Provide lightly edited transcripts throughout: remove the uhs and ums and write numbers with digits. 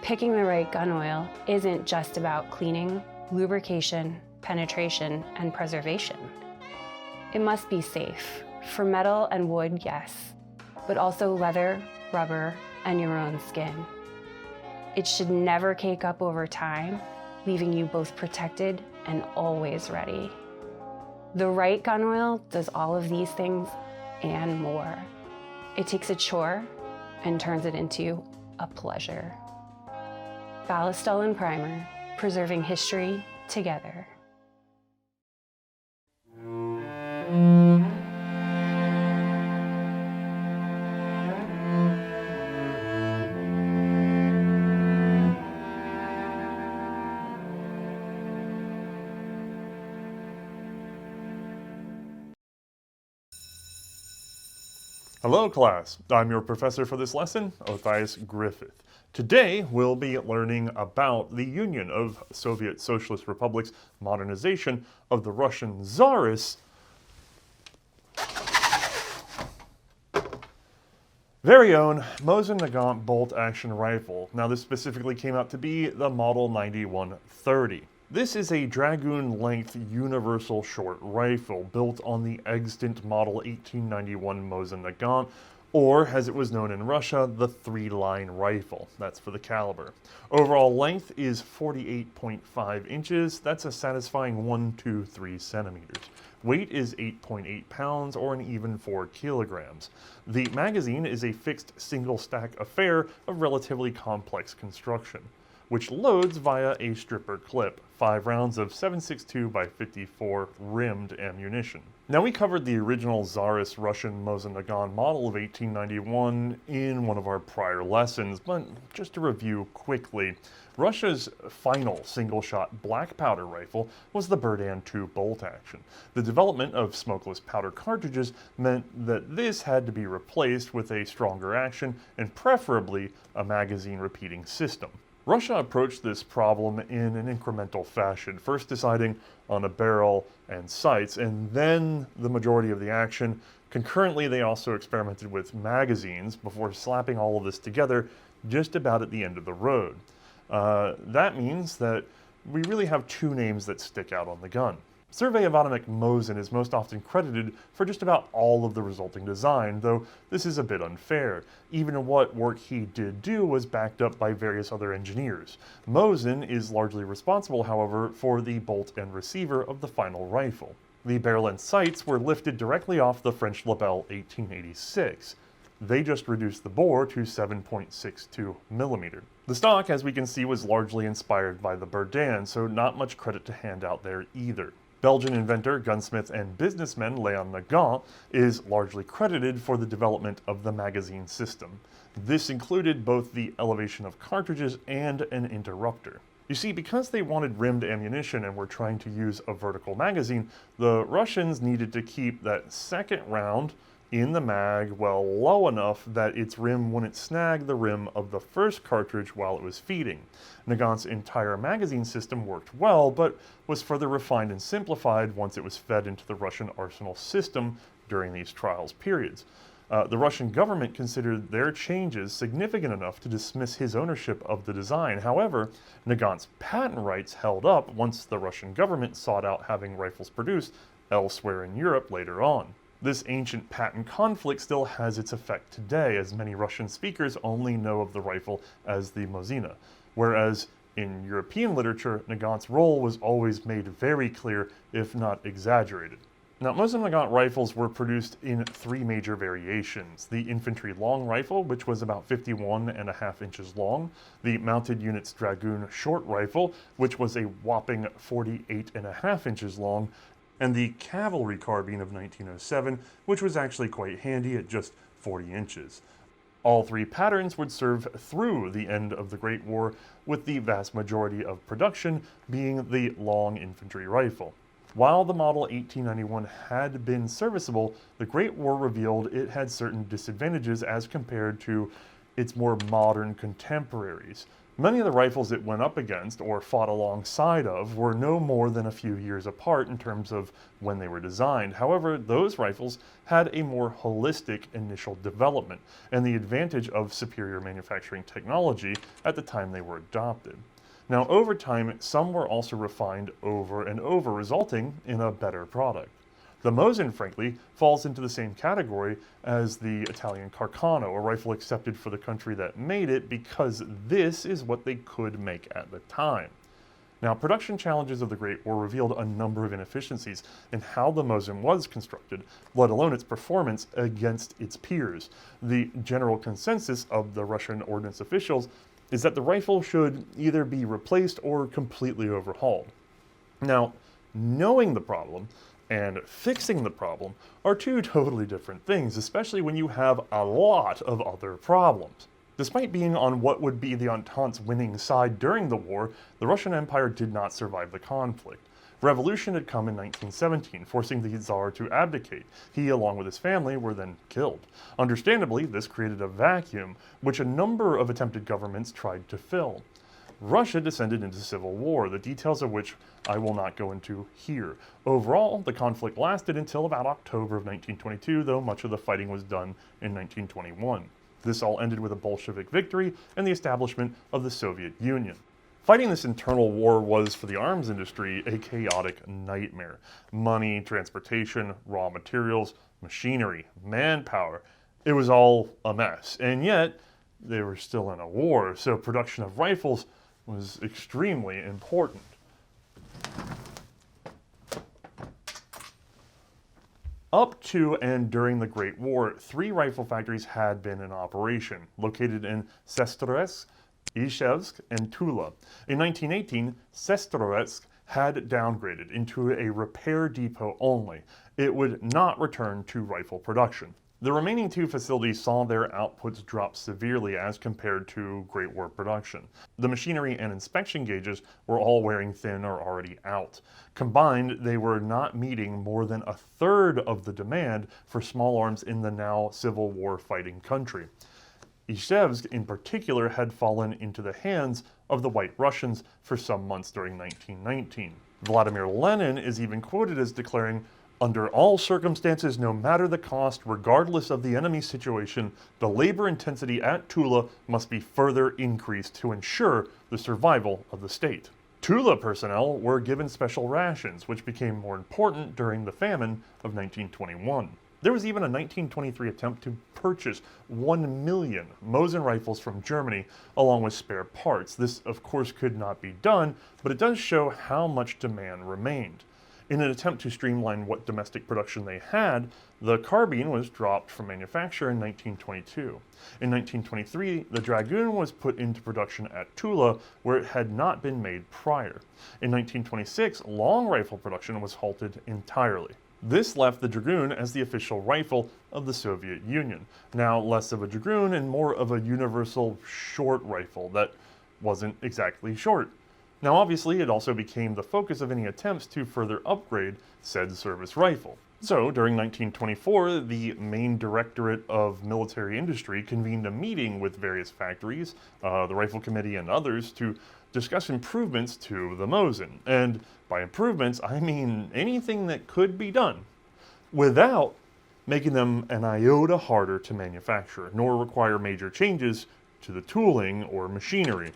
Picking the right gun oil isn't just about cleaning, lubrication, penetration, and preservation. It must be safe. For metal and wood, yes, but also leather, rubber, and your own skin. It should never cake up over time, leaving you both protected and always ready. The right gun oil does all of these things and more. It takes a chore and turns it into a pleasure. Ballistol and Primer, preserving history together. Hello class, I'm your professor for this lesson, Karl-Heinz Gruffudd. Today we'll be learning about the Union of Soviet Socialist Republics' modernization of the Russian Tsarist very own Mosin-Nagant bolt-action rifle. Now this specifically came out to be the Model 9130. This is a dragoon-length universal short rifle built on the extant Model 1891 Mosin-Nagant, or as it was known in Russia, the three-line rifle. That's for the caliber. Overall length is 48.5 inches. That's a satisfying 123 centimeters. Weight is 8.8 pounds, or an even 4 kilograms. The magazine is a fixed single-stack affair of relatively complex construction, which loads via a stripper clip, 5 rounds of 7.62 by 54 rimmed ammunition. Now we covered the original Tsarist Russian Mosin-Nagant model of 1891 in one of our prior lessons, but just to review quickly, Russia's final single-shot black powder rifle was the Berdan II bolt-action. The development of smokeless powder cartridges meant that this had to be replaced with a stronger action and preferably a magazine repeating system. Russia approached this problem in an incremental fashion, first deciding on a barrel and sights, and then the majority of the action. Concurrently, they also experimented with magazines before slapping all of this together just about at the end of the road. That means that we really have two names that stick out on the gun. Sergei Ivanovich Mosin is most often credited for just about all of the resulting design, though this is a bit unfair. Even what work he did do was backed up by various other engineers. Mosin is largely responsible, however, for the bolt and receiver of the final rifle. The barrel and sights were lifted directly off the French Lebel 1886. They just reduced the bore to 7.62 millimeter. The stock, as we can see, was largely inspired by the Berdan, so not much credit to hand out there either. Belgian inventor, gunsmith, and businessman Léon Nagant is largely credited for the development of the magazine system. This included both the elevation of cartridges and an interrupter. You see, because they wanted rimmed ammunition and were trying to use a vertical magazine, the Russians needed to keep that second round in the mag low enough that its rim wouldn't snag the rim of the first cartridge while it was feeding. Nagant's entire magazine system worked well, but was further refined and simplified once it was fed into the Russian arsenal system during these trials periods. The Russian government considered their changes significant enough to dismiss his ownership of the design. However, Nagant's patent rights held up once the Russian government sought out having rifles produced elsewhere in Europe later on. This ancient patent conflict still has its effect today, as many Russian speakers only know of the rifle as the MOSINA, whereas in European literature, Nagant's role was always made very clear, if not exaggerated. Now, Mosin-Nagant rifles were produced in 3 major variations. The infantry long rifle, which was about 51.5 inches long, the mounted unit's dragoon short rifle, which was a whopping 48.5 inches long, and the cavalry carbine of 1907, which was actually quite handy at just 40 inches. All 3 patterns would serve through the end of the Great War, with the vast majority of production being the long infantry rifle. While the Model 1891 had been serviceable, the Great War revealed it had certain disadvantages as compared to its more modern contemporaries. Many of the rifles it went up against or fought alongside of were no more than a few years apart in terms of when they were designed. However, those rifles had a more holistic initial development and the advantage of superior manufacturing technology at the time they were adopted. Now, over time, some were also refined over and over, resulting in a better product. The Mosin, frankly, falls into the same category as the Italian Carcano, a rifle accepted for the country that made it because this is what they could make at the time. Now, production challenges of the Great War revealed a number of inefficiencies in how the Mosin was constructed, let alone its performance against its peers. The general consensus of the Russian ordnance officials is that the rifle should either be replaced or completely overhauled. Now, knowing the problem and fixing the problem are two totally different things, especially when you have a lot of other problems. Despite being on what would be the Entente's winning side during the war, the Russian Empire did not survive the conflict. Revolution had come in 1917, forcing the Tsar to abdicate. He, along with his family, were then killed. Understandably, this created a vacuum, which a number of attempted governments tried to fill. Russia descended into civil war, the details of which I will not go into here. Overall, the conflict lasted until about October of 1922, though much of the fighting was done in 1921. This all ended with a Bolshevik victory and the establishment of the Soviet Union. Fighting this internal war was, for the arms industry, a chaotic nightmare. Money, transportation, raw materials, machinery, manpower, it was all a mess. And yet, they were still in a war, so production of rifles was extremely important. Up to and during the Great War, 3 rifle factories had been in operation, located in Sestroretsk, Izhevsk, and Tula. In 1918, Sestroretsk had downgraded into a repair depot only. It would not return to rifle production. The remaining 2 facilities saw their outputs drop severely as compared to Great War production. The machinery and inspection gauges were all wearing thin or already out. Combined, they were not meeting more than a third of the demand for small arms in the now Civil War fighting country. Izhevsk in particular had fallen into the hands of the White Russians for some months during 1919. Vladimir Lenin is even quoted as declaring, "Under all circumstances, no matter the cost, regardless of the enemy's situation, the labor intensity at Tula must be further increased to ensure the survival of the state." Tula personnel were given special rations, which became more important during the famine of 1921. There was even a 1923 attempt to purchase 1 million Mosin rifles from Germany, along with spare parts. This, of course, could not be done, but it does show how much demand remained. In an attempt to streamline what domestic production they had, the carbine was dropped from manufacture in 1922. In 1923, the Dragoon was put into production at Tula, where it had not been made prior. In 1926, long rifle production was halted entirely. This left the Dragoon as the official rifle of the Soviet Union. Now less of a Dragoon and more of a universal short rifle that wasn't exactly short. Now obviously it also became the focus of any attempts to further upgrade said service rifle. So during 1924, the main Directorate of Military Industry convened a meeting with various factories, the Rifle Committee and others, to discuss improvements to the Mosin. And by improvements, I mean anything that could be done without making them an iota harder to manufacture, nor require major changes to the tooling or machinery.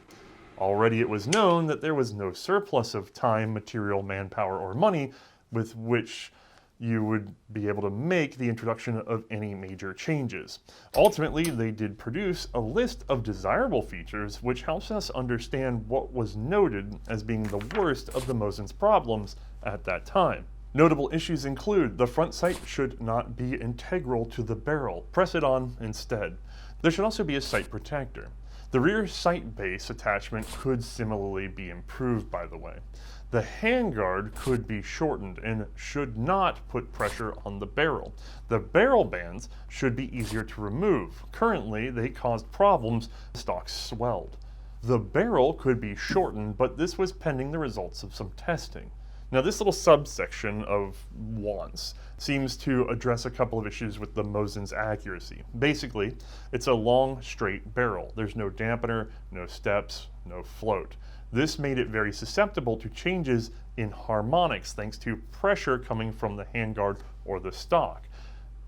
Already it was known that there was no surplus of time, material, manpower, or money with which you would be able to make the introduction of any major changes. Ultimately, they did produce a list of desirable features, which helps us understand what was noted as being the worst of the Mosin's problems at that time. Notable issues include the front sight should not be integral to the barrel. Press it on instead. There should also be a sight protector. The rear sight base attachment could similarly be improved, by the way. The handguard could be shortened and should not put pressure on the barrel. The barrel bands should be easier to remove. Currently, they caused problems, stocks swelled. The barrel could be shortened, but this was pending the results of some testing. Now this little subsection of wants seems to address a couple of issues with the Mosin's accuracy. Basically, it's a long, straight barrel. There's no dampener, no steps, no float. This made it very susceptible to changes in harmonics thanks to pressure coming from the handguard or the stock.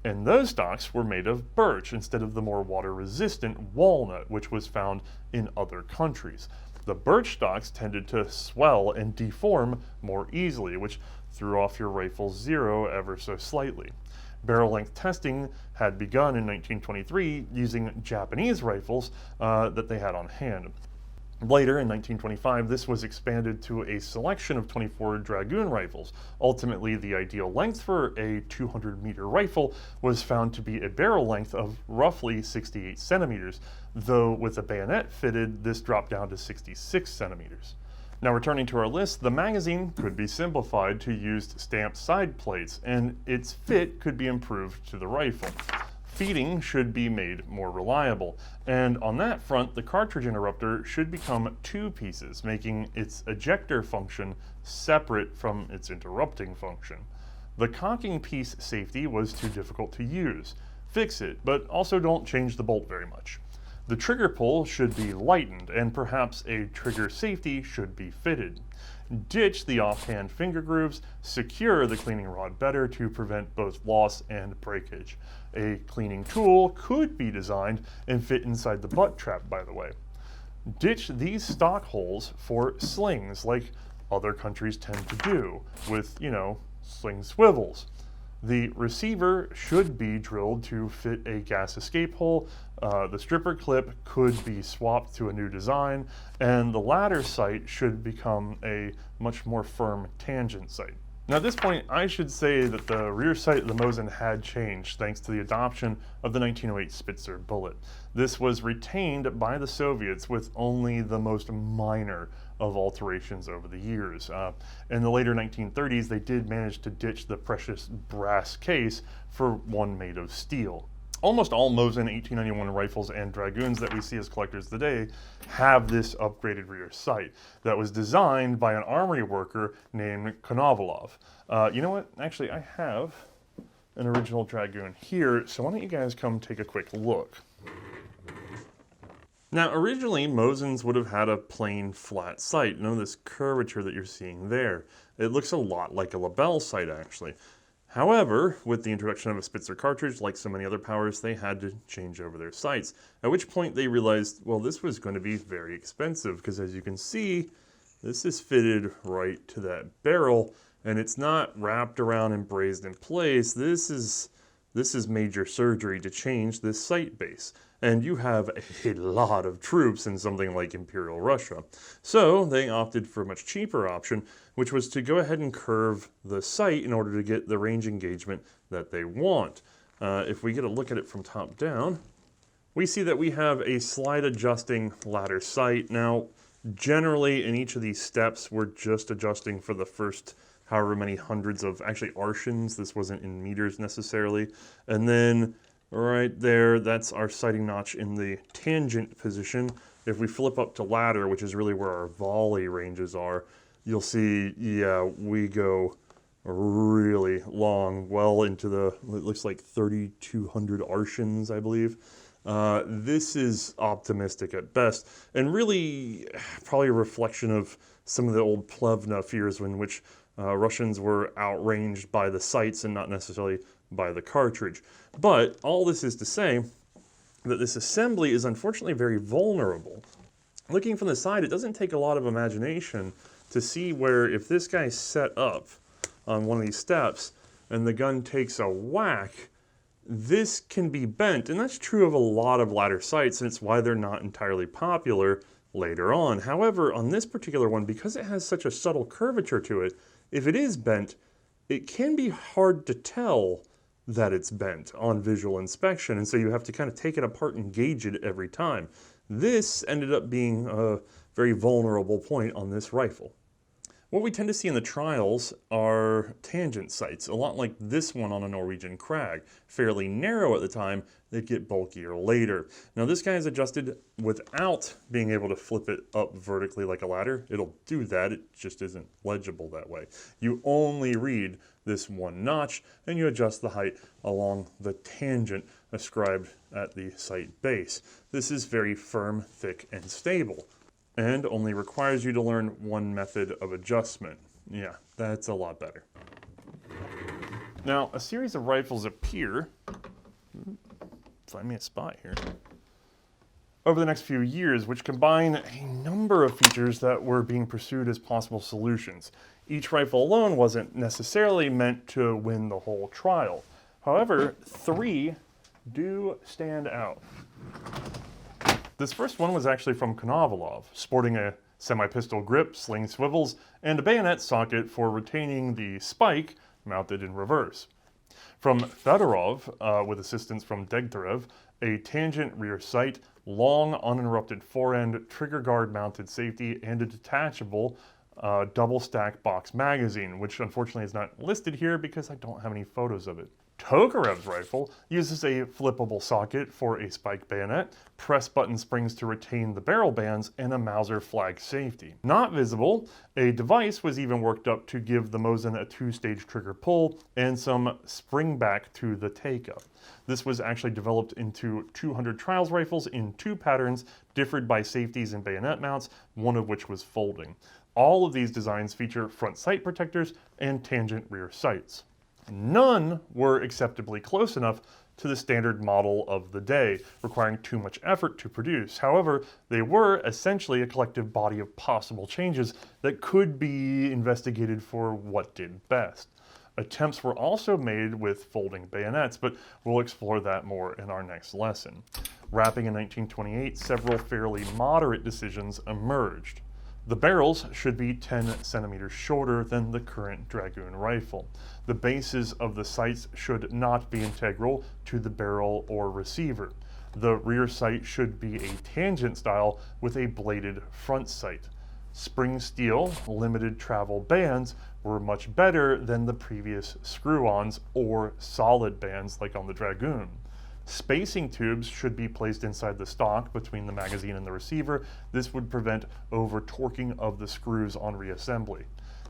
And those stocks were made of birch instead of the more water-resistant walnut, which was found in other countries. The birch stocks tended to swell and deform more easily, which threw off your rifle's zero ever so slightly. Barrel length testing had begun in 1923 using Japanese rifles that they had on hand. Later, in 1925, this was expanded to a selection of 24 Dragoon rifles. Ultimately, the ideal length for a 200-meter rifle was found to be a barrel length of roughly 68 centimeters, though with a bayonet fitted, this dropped down to 66 centimeters. Now, returning to our list, the magazine could be simplified to use stamped side plates, and its fit could be improved to the rifle. Feeding should be made more reliable, and on that front, the cartridge interrupter should become two pieces, making its ejector function separate from its interrupting function. The cocking piece safety was too difficult to use. Fix it, but also don't change the bolt very much. The trigger pull should be lightened, and perhaps a trigger safety should be fitted. Ditch the offhand finger grooves, secure the cleaning rod better to prevent both loss and breakage. A cleaning tool could be designed and fit inside the butt trap, by the way. Ditch these stock holes for slings like other countries tend to do with, sling swivels. The receiver should be drilled to fit a gas escape hole, the stripper clip could be swapped to a new design, and the ladder sight should become a much more firm tangent sight. Now at this point, I should say that the rear sight of the Mosin had changed thanks to the adoption of the 1908 Spitzer bullet. This was retained by the Soviets with only the most minor of alterations over the years. In the later 1930s, they did manage to ditch the precious brass case for one made of steel. Almost all Mosin 1891 rifles and Dragoons that we see as collectors today have this upgraded rear sight that was designed by an armory worker named Konovalov. You know what? Actually, I have an original Dragoon here, so why don't you guys come take a quick look. Now, originally, Mosins would have had a plain, flat sight. None of this curvature that you're seeing there. It looks a lot like a Lebel sight, actually. However, with the introduction of a Spitzer cartridge, like so many other powers, they had to change over their sights. At which point they realized, well, this was going to be very expensive, because as you can see, this is fitted right to that barrel, and it's not wrapped around and brazed in place. This is major surgery to change this sight base. And you have a lot of troops in something like Imperial Russia. So they opted for a much cheaper option, which was to go ahead and curve the sight in order to get the range engagement that they want. If we get a look at it from top down, we see that we have a slide adjusting ladder sight. Now, generally in each of these steps, we're just adjusting for the first however many hundreds of actually arshins. This wasn't in meters necessarily. And then right there, that's our sighting notch in the tangent position. If we flip up to ladder, which is really where our volley ranges are, you'll see, yeah, we go really long, well into the, it looks like 3,200 arshins, I believe. This is optimistic at best, and really probably a reflection of some of the old Plevna fears in which Russians were outranged by the sights and not necessarily by the cartridge. But all this is to say that this assembly is unfortunately very vulnerable. Looking from the side, it doesn't take a lot of imagination to see where if this guy's set up on one of these steps and the gun takes a whack, this can be bent. And that's true of a lot of ladder sights, and it's why they're not entirely popular later on. However, on this particular one, because it has such a subtle curvature to it, if it is bent, it can be hard to tell that it's bent on visual inspection, and so you have to kind of take it apart and gauge it every time. This ended up being a very vulnerable point on this rifle. What we tend to see in the trials are tangent sights, a lot like this one on a Norwegian crag. Fairly narrow at the time, they get bulkier later. Now this guy is adjusted without being able to flip it up vertically like a ladder. It'll do that, it just isn't legible that way. You only read this one notch and you adjust the height along the tangent ascribed at the sight base. This is very firm, thick, and stable, and only requires you to learn one method of adjustment. Yeah, that's a lot better. Now, a series of rifles appear, find me a spot here, over the next few years, which combine a number of features that were being pursued as possible solutions. Each rifle alone wasn't necessarily meant to win the whole trial. However, 3 do stand out. This first one was actually from Konovalov, sporting a semi-pistol grip, sling swivels, and a bayonet socket for retaining the spike mounted in reverse. From Fedorov, with assistance from Degtyarev, a tangent rear sight, long uninterrupted forend, trigger guard mounted safety, and a detachable double stack box magazine, which unfortunately is not listed here because I don't have any photos of it. Tokarev's rifle uses a flippable socket for a spike bayonet, press button springs to retain the barrel bands, and a Mauser flag safety. Not visible, a device was even worked up to give the Mosin a 2-stage trigger pull and some spring back to the take-up. This was actually developed into 200 trials rifles in 2 patterns, differed by safeties and bayonet mounts, one of which was folding. All of these designs feature front sight protectors and tangent rear sights. None were acceptably close enough to the standard model of the day, requiring too much effort to produce. However, they were essentially a collective body of possible changes that could be investigated for what did best. Attempts were also made with folding bayonets, but we'll explore that more in our next lesson. Wrapping in 1928, several fairly moderate decisions emerged. The barrels should be 10 centimeters shorter than the current Dragoon rifle. The bases of the sights should not be integral to the barrel or receiver. The rear sight should be a tangent style with a bladed front sight. Spring steel limited travel bands were much better than the previous screw-ons or solid bands like on the Dragoon. Spacing tubes should be placed inside the stock between the magazine and the receiver. This would prevent over-torquing of the screws on reassembly.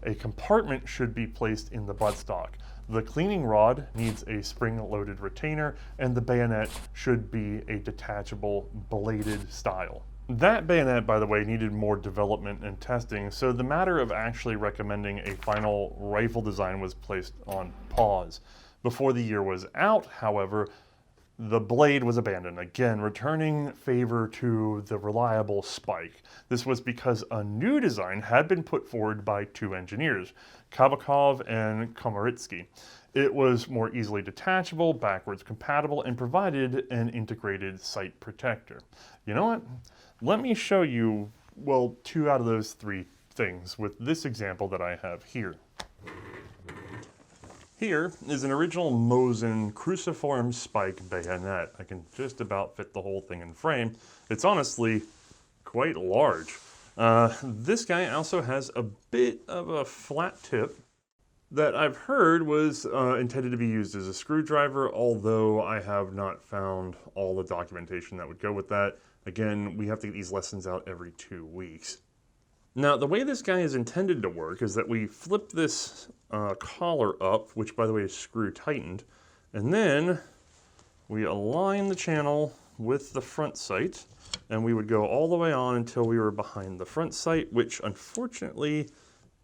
A compartment should be placed in the buttstock. The cleaning rod needs a spring-loaded retainer, and the bayonet should be a detachable bladed style. That bayonet, by the way, needed more development and testing, so the matter of actually recommending a final rifle design was placed on pause. Before the year was out, however, the blade was abandoned, again returning favor to the reliable spike. This was because a new design had been put forward by 2 engineers, Kabakov and Komoritsky. It was more easily detachable, backwards compatible, and provided an integrated sight protector. You know what? Let me show you, well, 2 out of those 3 things with this example that I have here. Here is an original Mosin cruciform spike bayonet. I can just about fit the whole thing in frame. It's honestly quite large. This guy also has a bit of a flat tip that I've heard was intended to be used as a screwdriver, although I have not found all the documentation that would go with that. Again, we have to get these lessons out every 2 weeks. Now, the way this guy is intended to work is that we flip this collar up, which by the way is screw tightened, and then we align the channel with the front sight, and we would go all the way on until we were behind the front sight, which unfortunately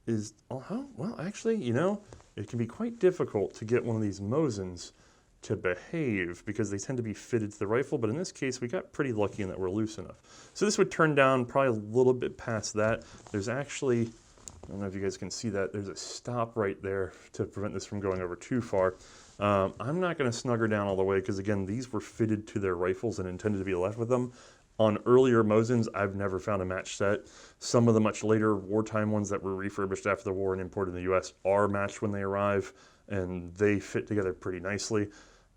is, well, actually, you know, it can be quite difficult to get one of these Mosins to behave because they tend to be fitted to the rifle, but in this case we got pretty lucky in that we're loose enough. So this would turn down probably a little bit past that. There's actually, I don't know if you guys can see that, there's a stop right there to prevent this from going over too far. I'm not going to snug her down all the way because again, these were fitted to their rifles and intended to be left with them. On earlier Mosins, I've never found a match set. Some of the much later wartime ones that were refurbished after the war and imported in the US are matched when they arrive, and they fit together pretty nicely.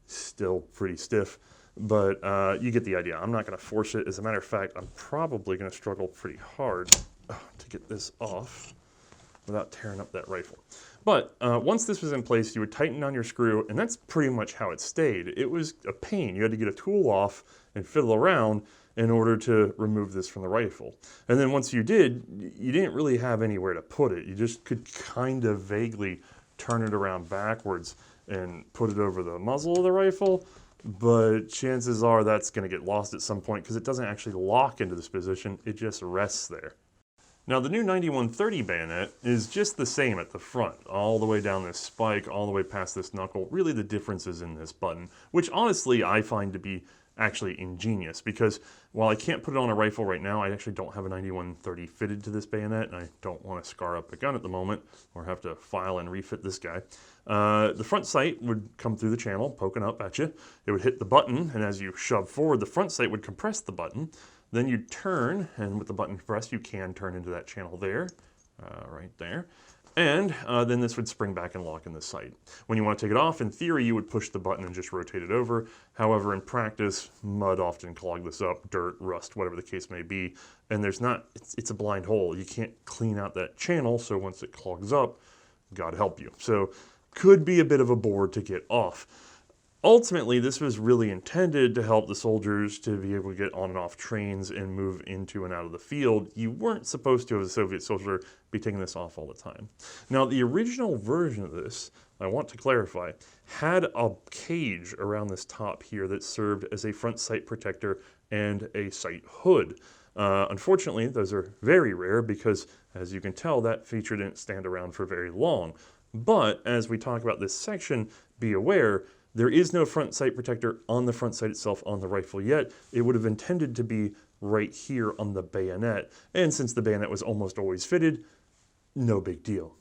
Still pretty stiff, but you get the idea. I'm not going to force it. As a matter of fact, I'm probably going to struggle pretty hard to get this off without tearing up that rifle. But once this was in place, you would tighten down your screw, and that's pretty much how it stayed. It was a pain. You had to get a tool off and fiddle around in order to remove this from the rifle. And then once you did, you didn't really have anywhere to put it. You just could kind of vaguely turn it around backwards and put it over the muzzle of the rifle, but chances are that's going to get lost at some point because it doesn't actually lock into this position, it just rests there. Now the new 9130 bayonet is just the same at the front, all the way down this spike, all the way past this knuckle. Really the difference is in this button, which honestly I find to be actually ingenious, because while I can't put it on a rifle right now, I actually don't have a 9130 fitted to this bayonet, and I don't want to scar up the gun at the moment, or have to file and refit this guy. The front sight would come through the channel, poking up at you. It would hit the button, and as you shove forward, the front sight would compress the button. Then you turn, and with the button pressed, you can turn into that channel there, right there. And then this would spring back and lock in the sight. When you want to take it off, in theory, you would push the button and just rotate it over. However, in practice, mud often clogs this up, dirt, rust, whatever the case may be. And there's not, it's a blind hole. You can't clean out that channel, so once it clogs up, God help you. So could be a bit of a bore to get off. Ultimately, this was really intended to help the soldiers to be able to get on and off trains and move into and out of the field. You weren't supposed to, as a Soviet soldier, be taking this off all the time. Now, the original version of this, I want to clarify, had a cage around this top here that served as a front sight protector and a sight hood. Unfortunately, those are very rare because, as you can tell, that feature didn't stand around for very long. But as we talk about this section, be aware, there is no front sight protector on the front sight itself on the rifle yet. It would have intended to be right here on the bayonet. And since the bayonet was almost always fitted, no big deal.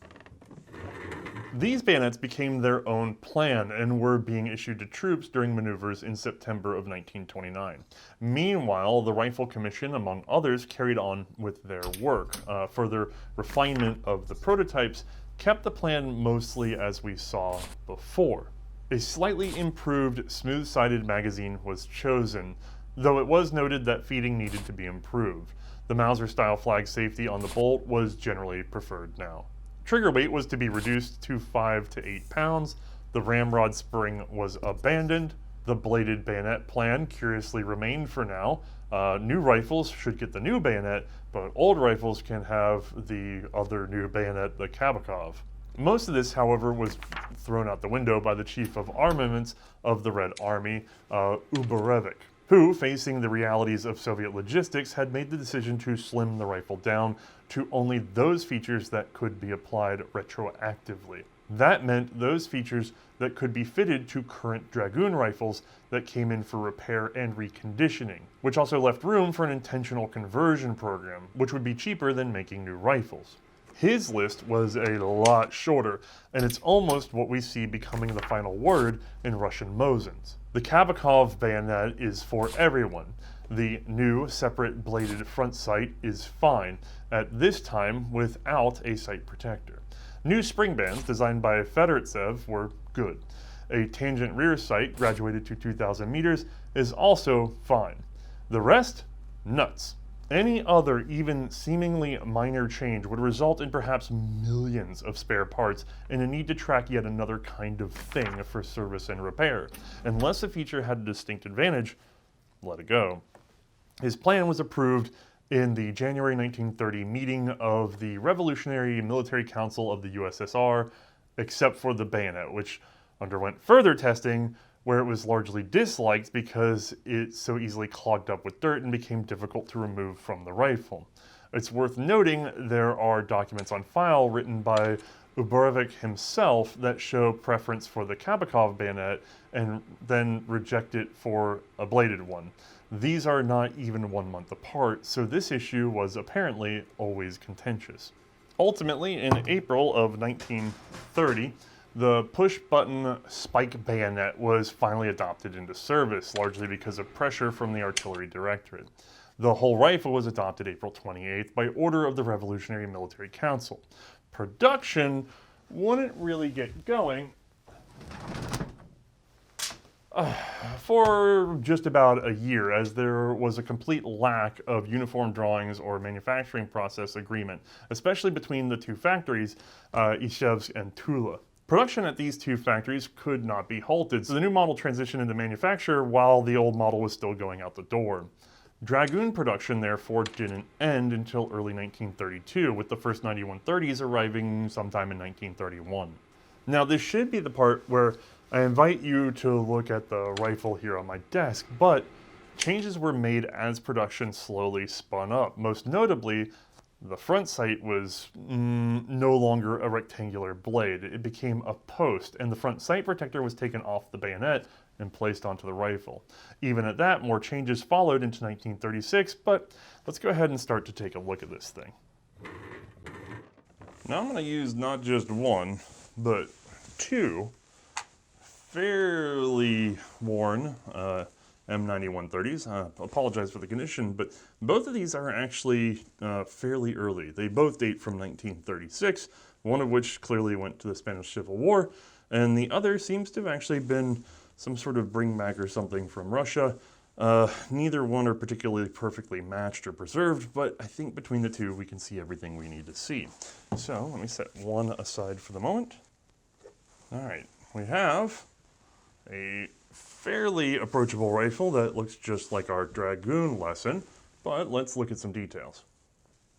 These bayonets became their own plan and were being issued to troops during maneuvers in September of 1929. Meanwhile, the Rifle Commission, among others, carried on with their work. Further refinement of the prototypes kept the plan mostly as we saw before. A slightly improved smooth-sided magazine was chosen, though it was noted that feeding needed to be improved. The Mauser-style flag safety on the bolt was generally preferred now. Trigger weight was to be reduced to 5 to 8 pounds. The ramrod spring was abandoned. The bladed bayonet plan curiously remained for now. New rifles should get the new bayonet, but old rifles can have the other new bayonet, the Kabakov. Most of this, however, was thrown out the window by the Chief of Armaments of the Red Army, Uberevich, who, facing the realities of Soviet logistics, had made the decision to slim the rifle down to only those features that could be applied retroactively. That meant those features that could be fitted to current Dragoon rifles that came in for repair and reconditioning, which also left room for an intentional conversion program, which would be cheaper than making new rifles. His list was a lot shorter, and it's almost what we see becoming the final word in Russian Mosins. The Kabakov bayonet is for everyone. The new separate bladed front sight is fine, at this time without a sight protector. New spring bands designed by Fedortsev were good. A tangent rear sight graduated to 2,000 meters is also fine. The rest, nuts. Any other, even seemingly minor change would result in perhaps millions of spare parts and a need to track yet another kind of thing for service and repair. Unless a feature had a distinct advantage, let it go. His plan was approved in the January 1930 meeting of the Revolutionary Military Council of the USSR, except for the bayonet, which underwent further testing where it was largely disliked because it so easily clogged up with dirt and became difficult to remove from the rifle. It's worth noting there are documents on file written by Uberevich himself that show preference for the Kabakov bayonet and then reject it for a bladed one. These are not even 1 month apart, so this issue was apparently always contentious. Ultimately, in April of 1930, the push-button spike bayonet was finally adopted into service, largely because of pressure from the Artillery Directorate. The whole rifle was adopted April 28th by order of the Revolutionary Military Council. Production wouldn't really get going For just about a year, as there was a complete lack of uniform drawings or manufacturing process agreement, especially between the two factories, Ishevsk and Tula. Production at these two factories could not be halted, so the new model transitioned into manufacture while the old model was still going out the door. Dragoon production, therefore, didn't end until early 1932, with the first 9130s arriving sometime in 1931. Now, this should be the part where I invite you to look at the rifle here on my desk, but changes were made as production slowly spun up. Most notably, the front sight was no longer a rectangular blade. It became a post, and the front sight protector was taken off the bayonet and placed onto the rifle. Even at that, more changes followed into 1936, but let's go ahead and start to take a look at this thing. Now I'm going to use not just one, but two fairly worn M9130s. I apologize for the condition, but both of these are actually fairly early. They both date from 1936, one of which clearly went to the Spanish Civil War, and the other seems to have actually been some sort of bringback or something from Russia. Neither one are particularly perfectly matched or preserved, but I think between the two we can see everything we need to see. So let me set one aside for the moment. All right, we have a fairly approachable rifle that looks just like our Dragoon lesson, but let's look at some details.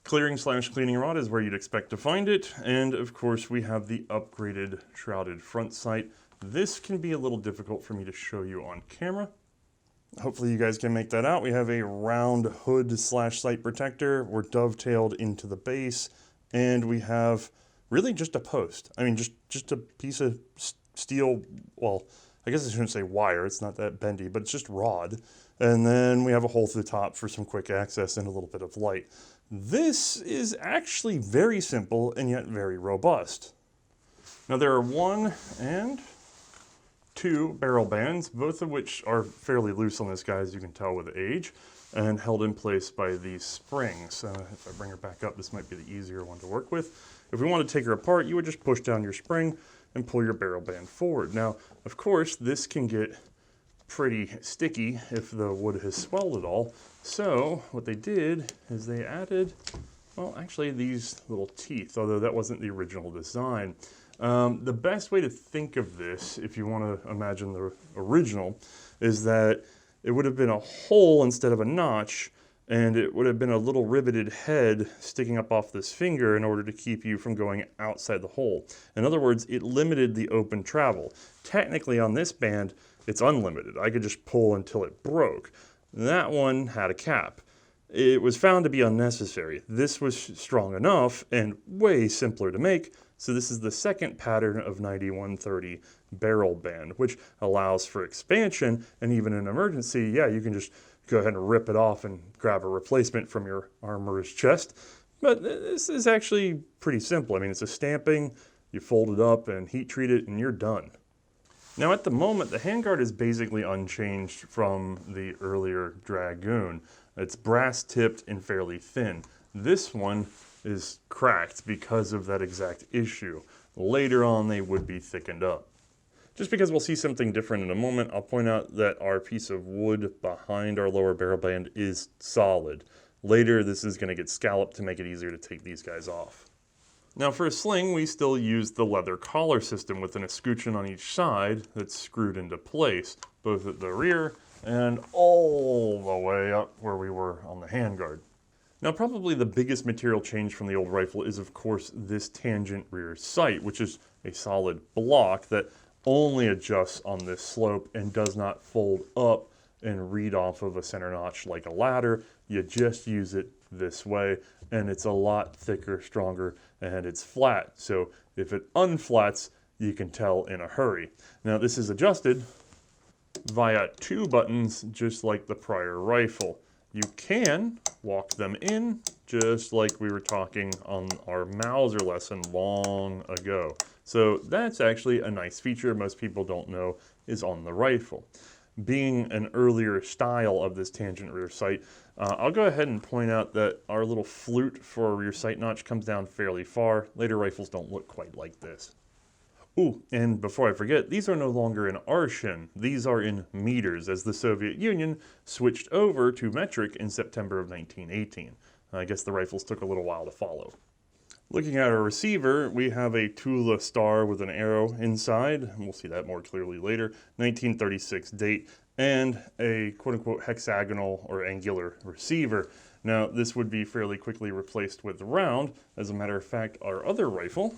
Clearing/cleaning rod is where you'd expect to find it, and of course we have the upgraded shrouded front sight. This can be a little difficult for me to show you on camera. Hopefully you guys can make that out. We have a round hood/sight protector. We're dovetailed into the base, and we have really just a post. I mean, just a piece of steel, well, I guess I shouldn't say wire, it's not that bendy, but it's just rod. And then we have a hole through the top for some quick access and a little bit of light. This is actually very simple and yet very robust. Now there are 1 and 2 barrel bands, both of which are fairly loose on this guy, as you can tell with age, and held in place by these springs. If I bring her back up, this might be the easier one to work with. If we want to take her apart, you would just push down your spring and pull your barrel band forward. Now, of course, this can get pretty sticky if the wood has swelled at all. So what they did is they added, well, actually these little teeth, although that wasn't the original design. The best way to think of this, if you want to imagine the original, is that it would have been a hole instead of a notch, and it would have been a little riveted head sticking up off this finger in order to keep you from going outside the hole. In other words, it limited the open travel. Technically on this band, it's unlimited. I could just pull until it broke. That one had a cap. It was found to be unnecessary. This was strong enough and way simpler to make, so this is the second pattern of 9130 barrel band, which allows for expansion, and even in emergency, yeah, you can just go ahead and rip it off and grab a replacement from your armorer's chest. But this is actually pretty simple. I mean, it's a stamping, you fold it up and heat treat it, and you're done. Now at the moment, the handguard is basically unchanged from the earlier Dragoon. It's brass tipped and fairly thin. This one is cracked because of that exact issue. Later on, they would be thickened up. Just because we'll see something different in a moment, I'll point out that our piece of wood behind our lower barrel band is solid. Later, this is going to get scalloped to make it easier to take these guys off. Now for a sling, we still use the leather collar system with an escutcheon on each side that's screwed into place, both at the rear and all the way up where we were on the handguard. Now probably the biggest material change from the old rifle is of course this tangent rear sight, which is a solid block that only adjusts on this slope and does not fold up and read off of a center notch like a ladder. You just use it this way, and it's a lot thicker, stronger, and it's flat. So if it unflats, you can tell in a hurry. Now this is adjusted via 2 buttons, just like the prior rifle. You can walk them in, just like we were talking on our Mauser lesson long ago. So that's actually a nice feature most people don't know is on the rifle. Being an earlier style of this tangent rear sight, I'll go ahead and point out that our little flute for a rear sight notch comes down fairly far. Later rifles don't look quite like this. Ooh, and before I forget, these are no longer in Arshin. These are in meters, as the Soviet Union switched over to metric in September of 1918. I guess the rifles took a little while to follow. Looking at our receiver, we have a Tula star with an arrow inside, and we'll see that more clearly later, 1936 date, and a quote-unquote hexagonal or angular receiver. Now, this would be fairly quickly replaced with round. As a matter of fact, our other rifle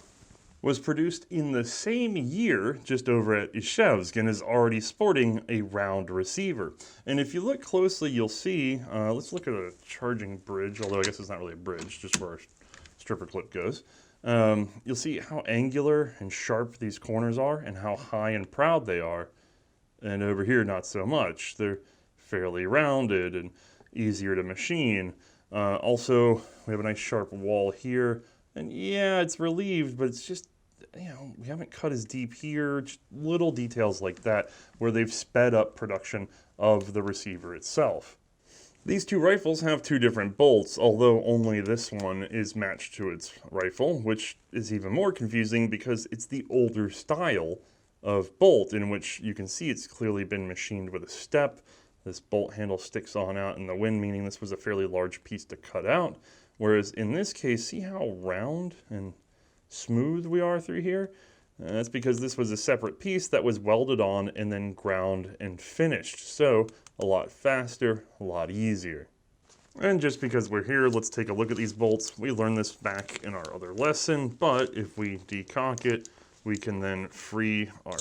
was produced in the same year just over at Ishevsk and is already sporting a round receiver. And if you look closely, you'll see, let's look at a charging bridge, although I guess it's not really a bridge, just where our stripper clip goes. You'll see how angular and sharp these corners are and how high and proud they are. And over here, not so much. They're fairly rounded and easier to machine. Also, we have a nice sharp wall here. And yeah, it's relieved, but it's just, you know, we haven't cut as deep here, just little details like that where they've sped up production of the receiver itself. These two rifles have two different bolts, although only this one is matched to its rifle, which is even more confusing because it's the older style of bolt in which you can see it's clearly been machined with a step. This bolt handle sticks on out in the wind, meaning this was a fairly large piece to cut out. Whereas in this case, see how round and smooth we are through here? That's because this was a separate piece that was welded on and then ground and finished. So a lot faster, a lot easier. And just because we're here, let's take a look at these bolts. We learned this back in our other lesson, but if we decock it, we can then free our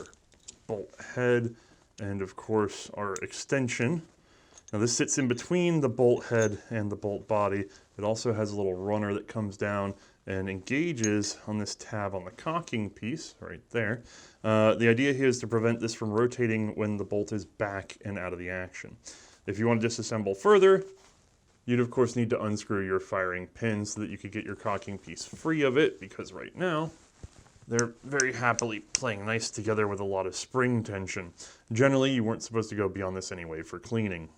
bolt head and of course our extension. Now this sits in between the bolt head and the bolt body. It also has a little runner that comes down and engages on this tab on the cocking piece right there. The idea here is to prevent this from rotating when the bolt is back and out of the action. If you want to disassemble further, you'd of course need to unscrew your firing pin so that you could get your cocking piece free of it, because right now they're very happily playing nice together with a lot of spring tension. Generally, you weren't supposed to go beyond this anyway for cleaning.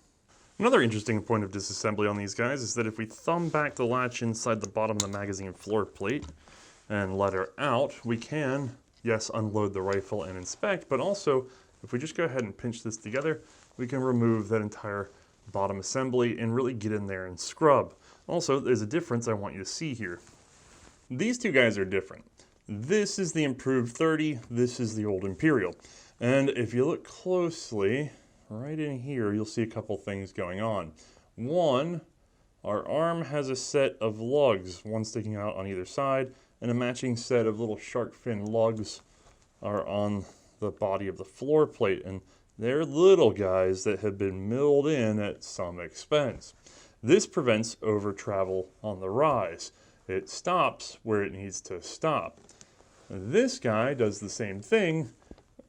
Another interesting point of disassembly on these guys is that if we thumb back the latch inside the bottom of the magazine floor plate and let her out, we can, yes, unload the rifle and inspect, but also if we just go ahead and pinch this together, we can remove that entire bottom assembly and really get in there and scrub. Also, there's a difference I want you to see here. These two guys are different. This is the improved 30, this is the old Imperial. And if you look closely, right in here, you'll see a couple things going on. One, our arm has a set of lugs, one sticking out on either side, and a matching set of little shark fin lugs are on the body of the floor plate, and they're little guys that have been milled in at some expense. This prevents over travel on the rise. It stops where it needs to stop. This guy does the same thing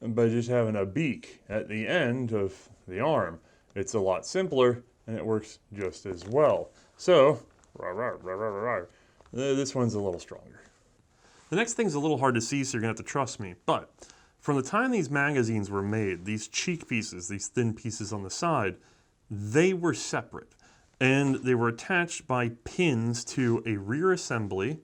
by just having a beak at the end of the arm. It's a lot simpler and it works just as well. So, this one's a little stronger. The next thing's a little hard to see, so you're gonna have to trust me, but from the time these magazines were made, these cheek pieces, these thin pieces on the side, they were separate. And they were attached by pins to a rear assembly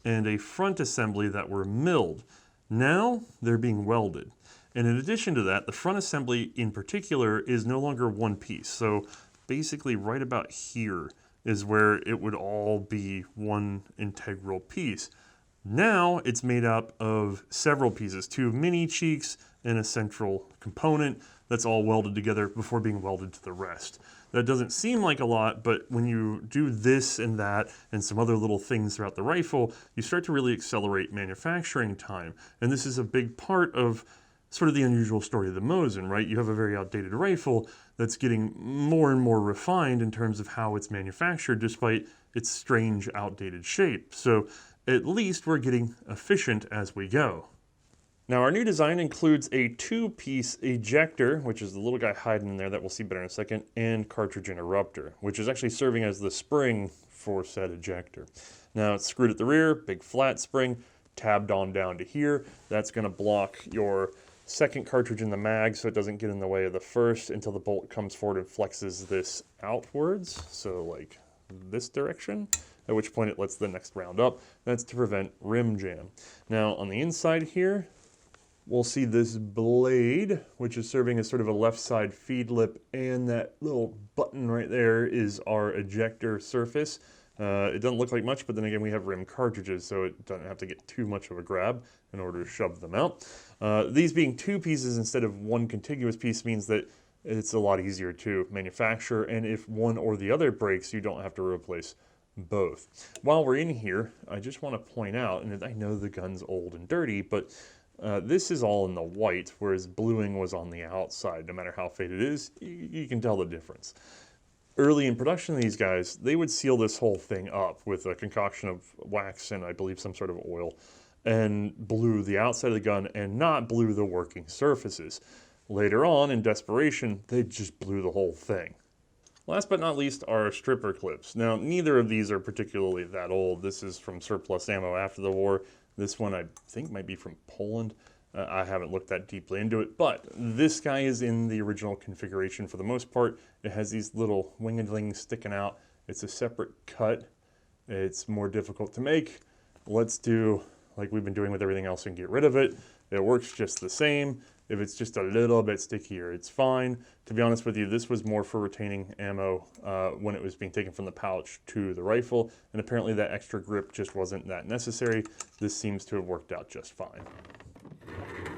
and a front assembly that were milled. Now they're being welded. And in addition to that, the front assembly in particular is no longer one piece. So basically right about here is where it would all be one integral piece. Now it's made up of several pieces, two mini cheeks and a central component that's all welded together before being welded to the rest. That doesn't seem like a lot, but when you do this and that and some other little things throughout the rifle, you start to really accelerate manufacturing time. And this is a big part of sort of the unusual story of the Mosin, right? You have a very outdated rifle that's getting more and more refined in terms of how it's manufactured despite its strange outdated shape. So at least we're getting efficient as we go. Now our new design includes a two-piece ejector, which is the little guy hiding in there that we'll see better in a second, and cartridge interrupter, which is actually serving as the spring for said ejector. Now it's screwed at the rear, big flat spring, tabbed on down to here. That's going to block your second cartridge in the mag so it doesn't get in the way of the first until the bolt comes forward and flexes this outwards, so like this direction, at which point it lets the next round up. That's to prevent rim jam. Now on the inside here, We'll see this blade, which is serving as sort of a left side feed lip, and that little button right there is our ejector surface. It doesn't look like much, but then again we have rim cartridges, so it doesn't have to get too much of a grab in order to shove them out. These being two pieces instead of one contiguous piece means that it's a lot easier to manufacture, and if one or the other breaks, you don't have to replace both. While we're in here, I just want to point out, and I know the gun's old and dirty, but this is all in the white, whereas bluing was on the outside. No matter how faded it is, you can tell the difference. Early in production, these guys, they would seal this whole thing up with a concoction of wax and I believe some sort of oil, and blue the outside of the gun and not blue the working surfaces. Later on, in desperation, they just blew the whole thing. Last but not least are stripper clips. Now, neither of these are particularly that old. This is from surplus ammo after the war. This one I think might be from Poland. I haven't looked that deeply into it, but this guy is in the original configuration for the most part. It has these little wingedlings sticking out. It's a separate cut. It's more difficult to make. Let's do like we've been doing with everything else and get rid of it. It works just the same. If it's just a little bit stickier, it's fine. To be honest with you, this was more for retaining ammo when it was being taken from the pouch to the rifle, and apparently that extra grip just wasn't that necessary. This seems to have worked out just fine.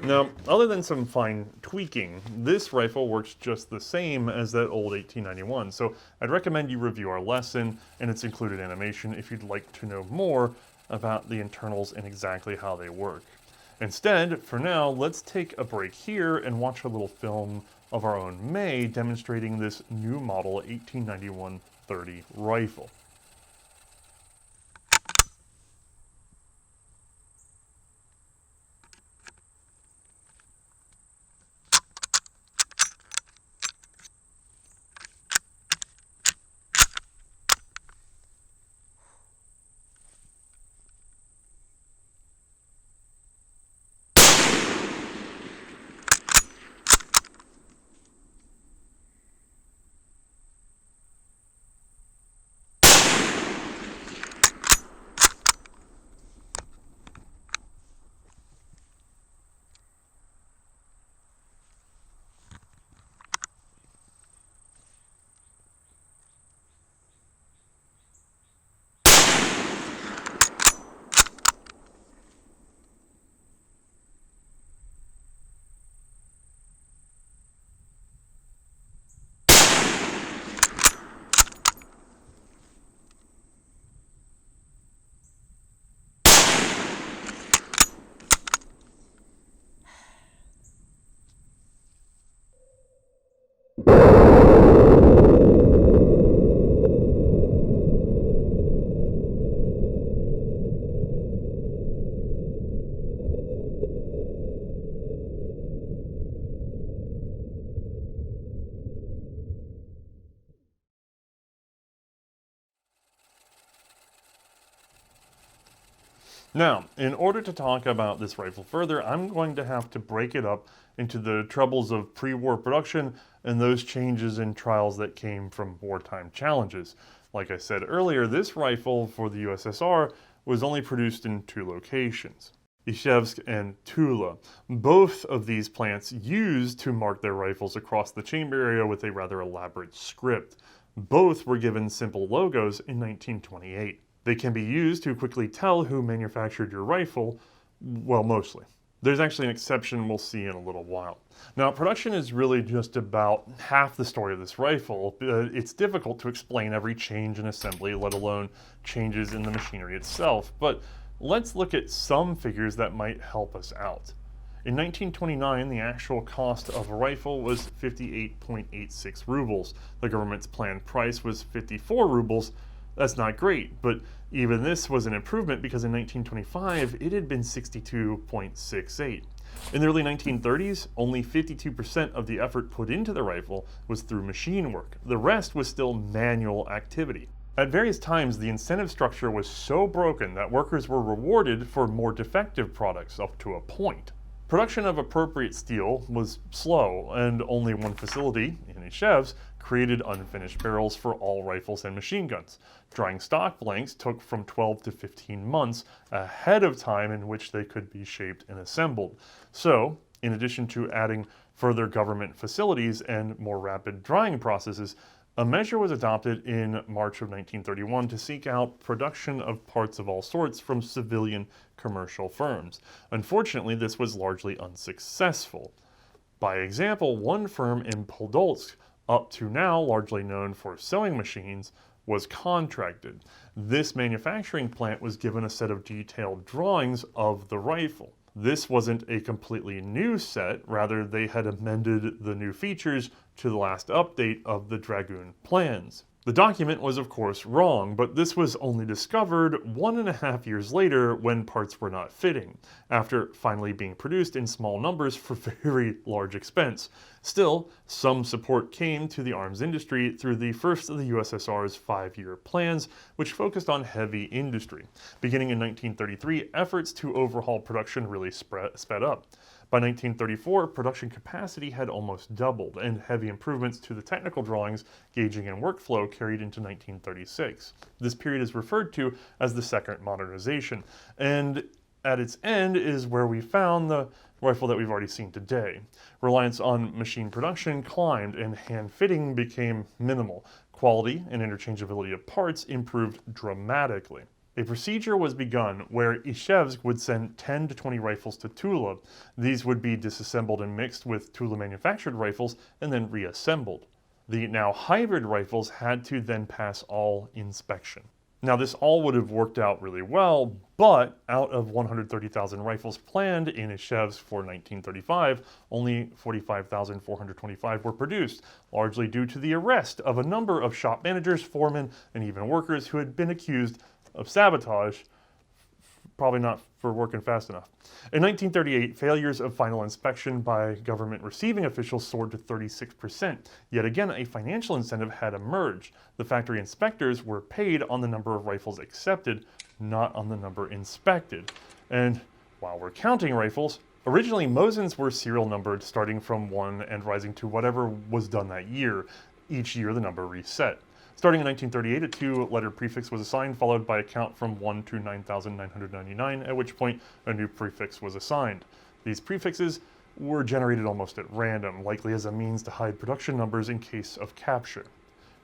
Now, other than some fine tweaking, this rifle works just the same as that old 1891, so I'd recommend you review our lesson and its included animation if you'd like to know more about the internals and exactly how they work. Instead, for now, let's take a break here and watch a little film of our own May demonstrating this new model 1891-30 rifle. Now, in order to talk about this rifle further, I'm going to have to break it up into the troubles of pre-war production and those changes and trials that came from wartime challenges. Like I said earlier, this rifle for the USSR was only produced in two locations, Izhevsk and Tula. Both of these plants used to mark their rifles across the chamber area with a rather elaborate script. Both were given simple logos in 1928. They can be used to quickly tell who manufactured your rifle, well, mostly. There's actually an exception we'll see in a little while. Now, production is really just about half the story of this rifle. It's difficult to explain every change in assembly, let alone changes in the machinery itself, but let's look at some figures that might help us out. In 1929, the actual cost of a rifle was 58.86 rubles. The government's planned price was 54 rubles. That's not great, but even this was an improvement because in 1925, it had been 62.68. In the early 1930s, only 52% of the effort put into the rifle was through machine work. The rest was still manual activity. At various times, the incentive structure was so broken that workers were rewarded for more defective products up to a point. Production of appropriate steel was slow, and only one facility, in Izhevsk, created unfinished barrels for all rifles and machine guns. Drying stock blanks took from 12 to 15 months ahead of time in which they could be shaped and assembled. So, in addition to adding further government facilities and more rapid drying processes, a measure was adopted in March of 1931 to seek out production of parts of all sorts from civilian commercial firms. Unfortunately, this was largely unsuccessful. By example, one firm in Podolsk, up to now largely known for sewing machines, was contracted. This manufacturing plant was given a set of detailed drawings of the rifle. This wasn't a completely new set, rather they had amended the new features to the last update of the Dragoon plans. The document was of course wrong, but this was only discovered 1.5 years later when parts were not fitting, after finally being produced in small numbers for very large expense. Still, some support came to the arms industry through the first of the USSR's 5-year plans, which focused on heavy industry. Beginning in 1933, efforts to overhaul production really sped up. By 1934, production capacity had almost doubled, and heavy improvements to the technical drawings, gauging, and workflow carried into 1936. This period is referred to as the Second Modernization, and at its end is where we found the rifle that we've already seen today. Reliance on machine production climbed, and hand fitting became minimal. Quality and interchangeability of parts improved dramatically. A procedure was begun where Izhevsk would send 10 to 20 rifles to Tula. These would be disassembled and mixed with Tula-manufactured rifles and then reassembled. The now hybrid rifles had to then pass all inspection. Now this all would have worked out really well, but out of 130,000 rifles planned in Izhevsk for 1935, only 45,425 were produced, largely due to the arrest of a number of shop managers, foremen, and even workers who had been accused of sabotage, probably not for working fast enough. In 1938, failures of final inspection by government receiving officials soared to 36%. Yet again, a financial incentive had emerged. The factory inspectors were paid on the number of rifles accepted, not on the number inspected. And while we're counting rifles, originally Mosins were serial numbered starting from 1 and rising to whatever was done that year. Each year the number reset. Starting in 1938, a 2-letter prefix was assigned, followed by a count from 1 to 9,999, at which point a new prefix was assigned. These prefixes were generated almost at random, likely as a means to hide production numbers in case of capture.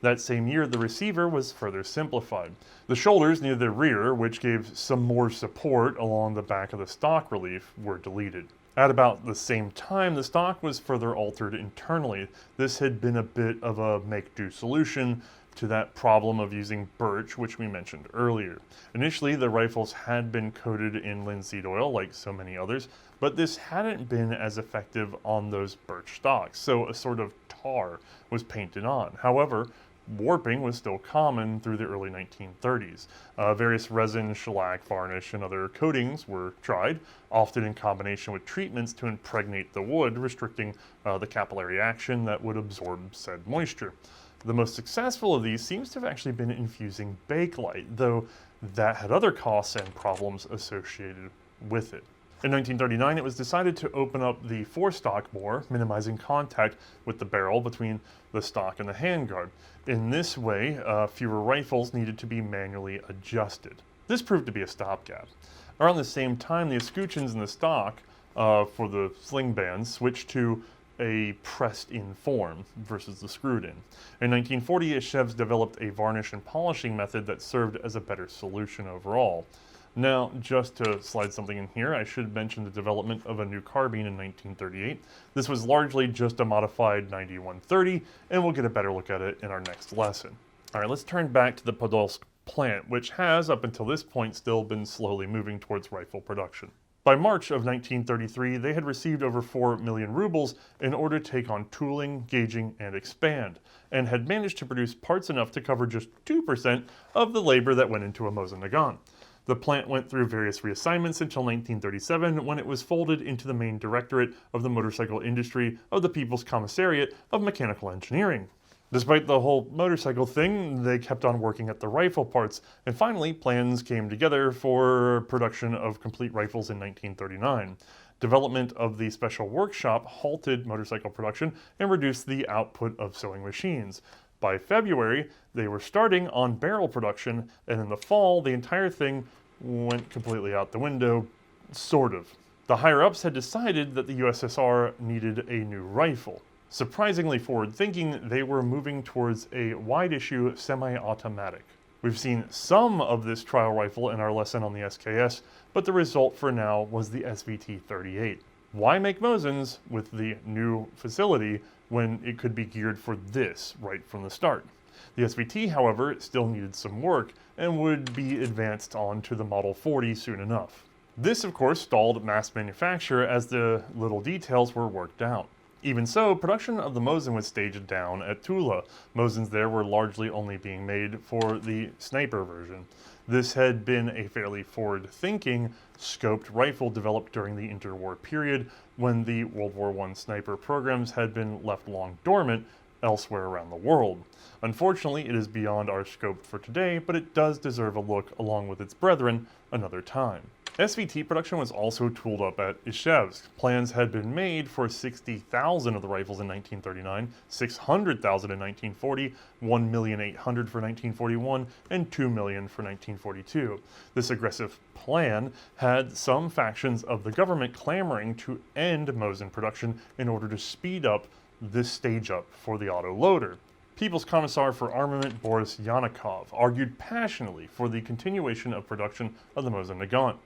That same year, the receiver was further simplified. The shoulders near the rear, which gave some more support along the back of the stock relief, were deleted. At about the same time, the stock was further altered internally. This had been a bit of a make-do solution to that problem of using birch, which we mentioned earlier. Initially, the rifles had been coated in linseed oil, like so many others, but this hadn't been as effective on those birch stocks, so a sort of tar was painted on. However, warping was still common through the early 1930s. Various resin, shellac, varnish, and other coatings were tried, often in combination with treatments to impregnate the wood, restricting the capillary action that would absorb said moisture. The most successful of these seems to have actually been infusing bakelite, though that had other costs and problems associated with it. In 1939, it was decided to open up the forestock more, minimizing contact with the barrel between the stock and the handguard. In this way, fewer rifles needed to be manually adjusted. This proved to be a stopgap. Around the same time, the escutcheons in the stock for the sling bands switched to a pressed-in form versus the screwed-in. In 1940, Izhevsk developed a varnish and polishing method that served as a better solution overall. Now, just to slide something in here, I should mention the development of a new carbine in 1938. This was largely just a modified 9130, and we'll get a better look at it in our next lesson. All right, let's turn back to the Podolsk plant, which has, up until this point, still been slowly moving towards rifle production. By March of 1933, they had received over 4 million rubles in order to take on tooling, gauging, and expand, and had managed to produce parts enough to cover just 2% of the labor that went into a Mosin-Nagant. The plant went through various reassignments until 1937, when it was folded into the main directorate of the motorcycle industry of the People's Commissariat of Mechanical Engineering. Despite the whole motorcycle thing, they kept on working at the rifle parts, and finally plans came together for production of complete rifles in 1939. Development of the special workshop halted motorcycle production and reduced the output of sewing machines. By February, they were starting on barrel production, and in the fall, the entire thing went completely out the window, sort of. The higher-ups had decided that the USSR needed a new rifle. Surprisingly forward-thinking, they were moving towards a wide-issue semi-automatic. We've seen some of this trial rifle in our lesson on the SKS, but the result for now was the SVT-38. Why make Mosins with the new facility when it could be geared for this right from the start? The SVT, however, still needed some work and would be advanced on to the Model 40 soon enough. This, of course, stalled mass manufacture as the little details were worked out. Even so, production of the Mosin was staged down at Tula. Mosins there were largely only being made for the sniper version. This had been a fairly forward-thinking, scoped rifle developed during the interwar period when the World War I sniper programs had been left long dormant elsewhere around the world. Unfortunately, it is beyond our scope for today, but it does deserve a look along with its brethren another time. SVT production was also tooled up at Izhevsk. Plans had been made for 60,000 of the rifles in 1939, 600,000 in 1940, 1,800,000 for 1941, and 2 million for 1942. This aggressive plan had some factions of the government clamoring to end Mosin production in order to speed up this stage up for the autoloader. People's Commissar for Armament Boris Yanikov argued passionately for the continuation of production of the Mosin-Nagant.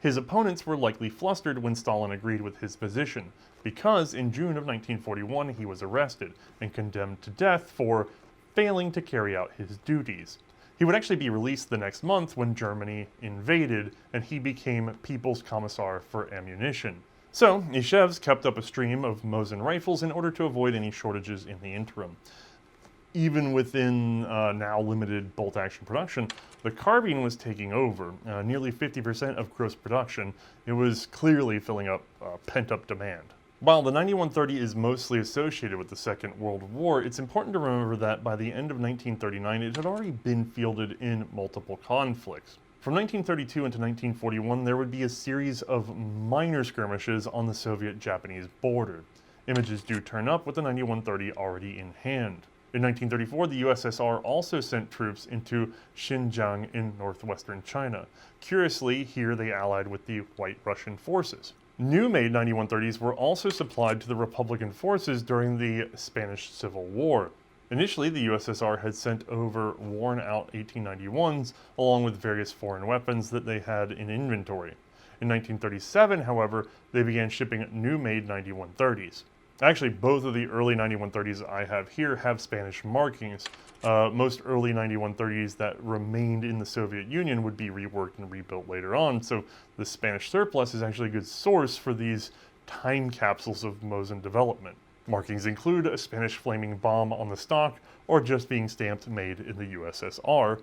His opponents were likely flustered when Stalin agreed with his position, because in June of 1941 he was arrested and condemned to death for failing to carry out his duties. He would actually be released the next month when Germany invaded, and he became People's Commissar for Ammunition. So, Izhevsk kept up a stream of Mosin rifles in order to avoid any shortages in the interim. Even within now limited bolt-action production, the carbine was taking over, nearly 50% of gross production. It was clearly filling up pent-up demand. While the 9130 is mostly associated with the Second World War, it's important to remember that by the end of 1939, it had already been fielded in multiple conflicts. From 1932 into 1941, there would be a series of minor skirmishes on the Soviet-Japanese border. Images do turn up with the 9130 already in hand. In 1934, the USSR also sent troops into Xinjiang in northwestern China. Curiously, here they allied with the White Russian forces. New-made 9130s were also supplied to the Republican forces during the Spanish Civil War. Initially, the USSR had sent over worn-out 1891s along with various foreign weapons that they had in inventory. In 1937, however, they began shipping new-made 9130s. Actually, both of the early 9130s I have here have Spanish markings. Most early 9130s that remained in the Soviet Union would be reworked and rebuilt later on, so the Spanish surplus is actually a good source for these time capsules of Mosin development. Markings include a Spanish flaming bomb on the stock, or just being stamped made in the USSR,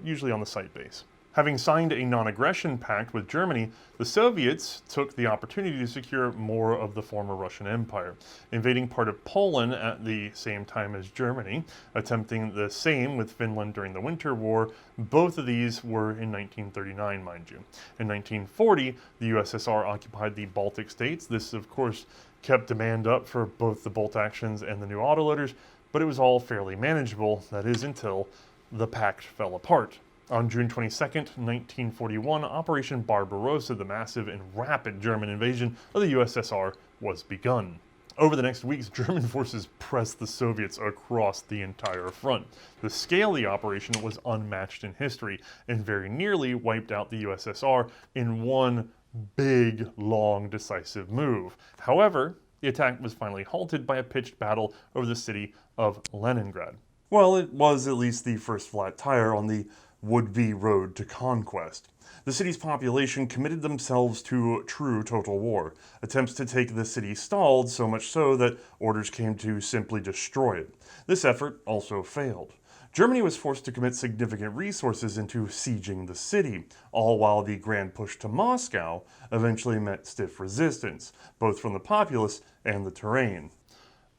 usually on the site base. Having signed a non-aggression pact with Germany, the Soviets took the opportunity to secure more of the former Russian Empire, invading part of Poland at the same time as Germany, attempting the same with Finland during the Winter War. Both of these were in 1939, mind you. In 1940, the USSR occupied the Baltic states. This, of course, kept demand up for both the bolt actions and the new autoloaders, but it was all fairly manageable, that is, until the pact fell apart. On June 22, 1941, Operation Barbarossa, the massive and rapid German invasion of the USSR, was begun. Over the next weeks, German forces pressed the Soviets across the entire front. The scale of the operation was unmatched in history, and very nearly wiped out the USSR in one big, long, decisive move. However, the attack was finally halted by a pitched battle over the city of Leningrad. Well, it was at least the first flat tire on the would-be road to conquest. The city's population committed themselves to true total war. Attempts to take the city stalled, so much so that orders came to simply destroy it. This effort also failed. Germany was forced to commit significant resources into sieging the city, all while the grand push to Moscow eventually met stiff resistance, both from the populace and the terrain.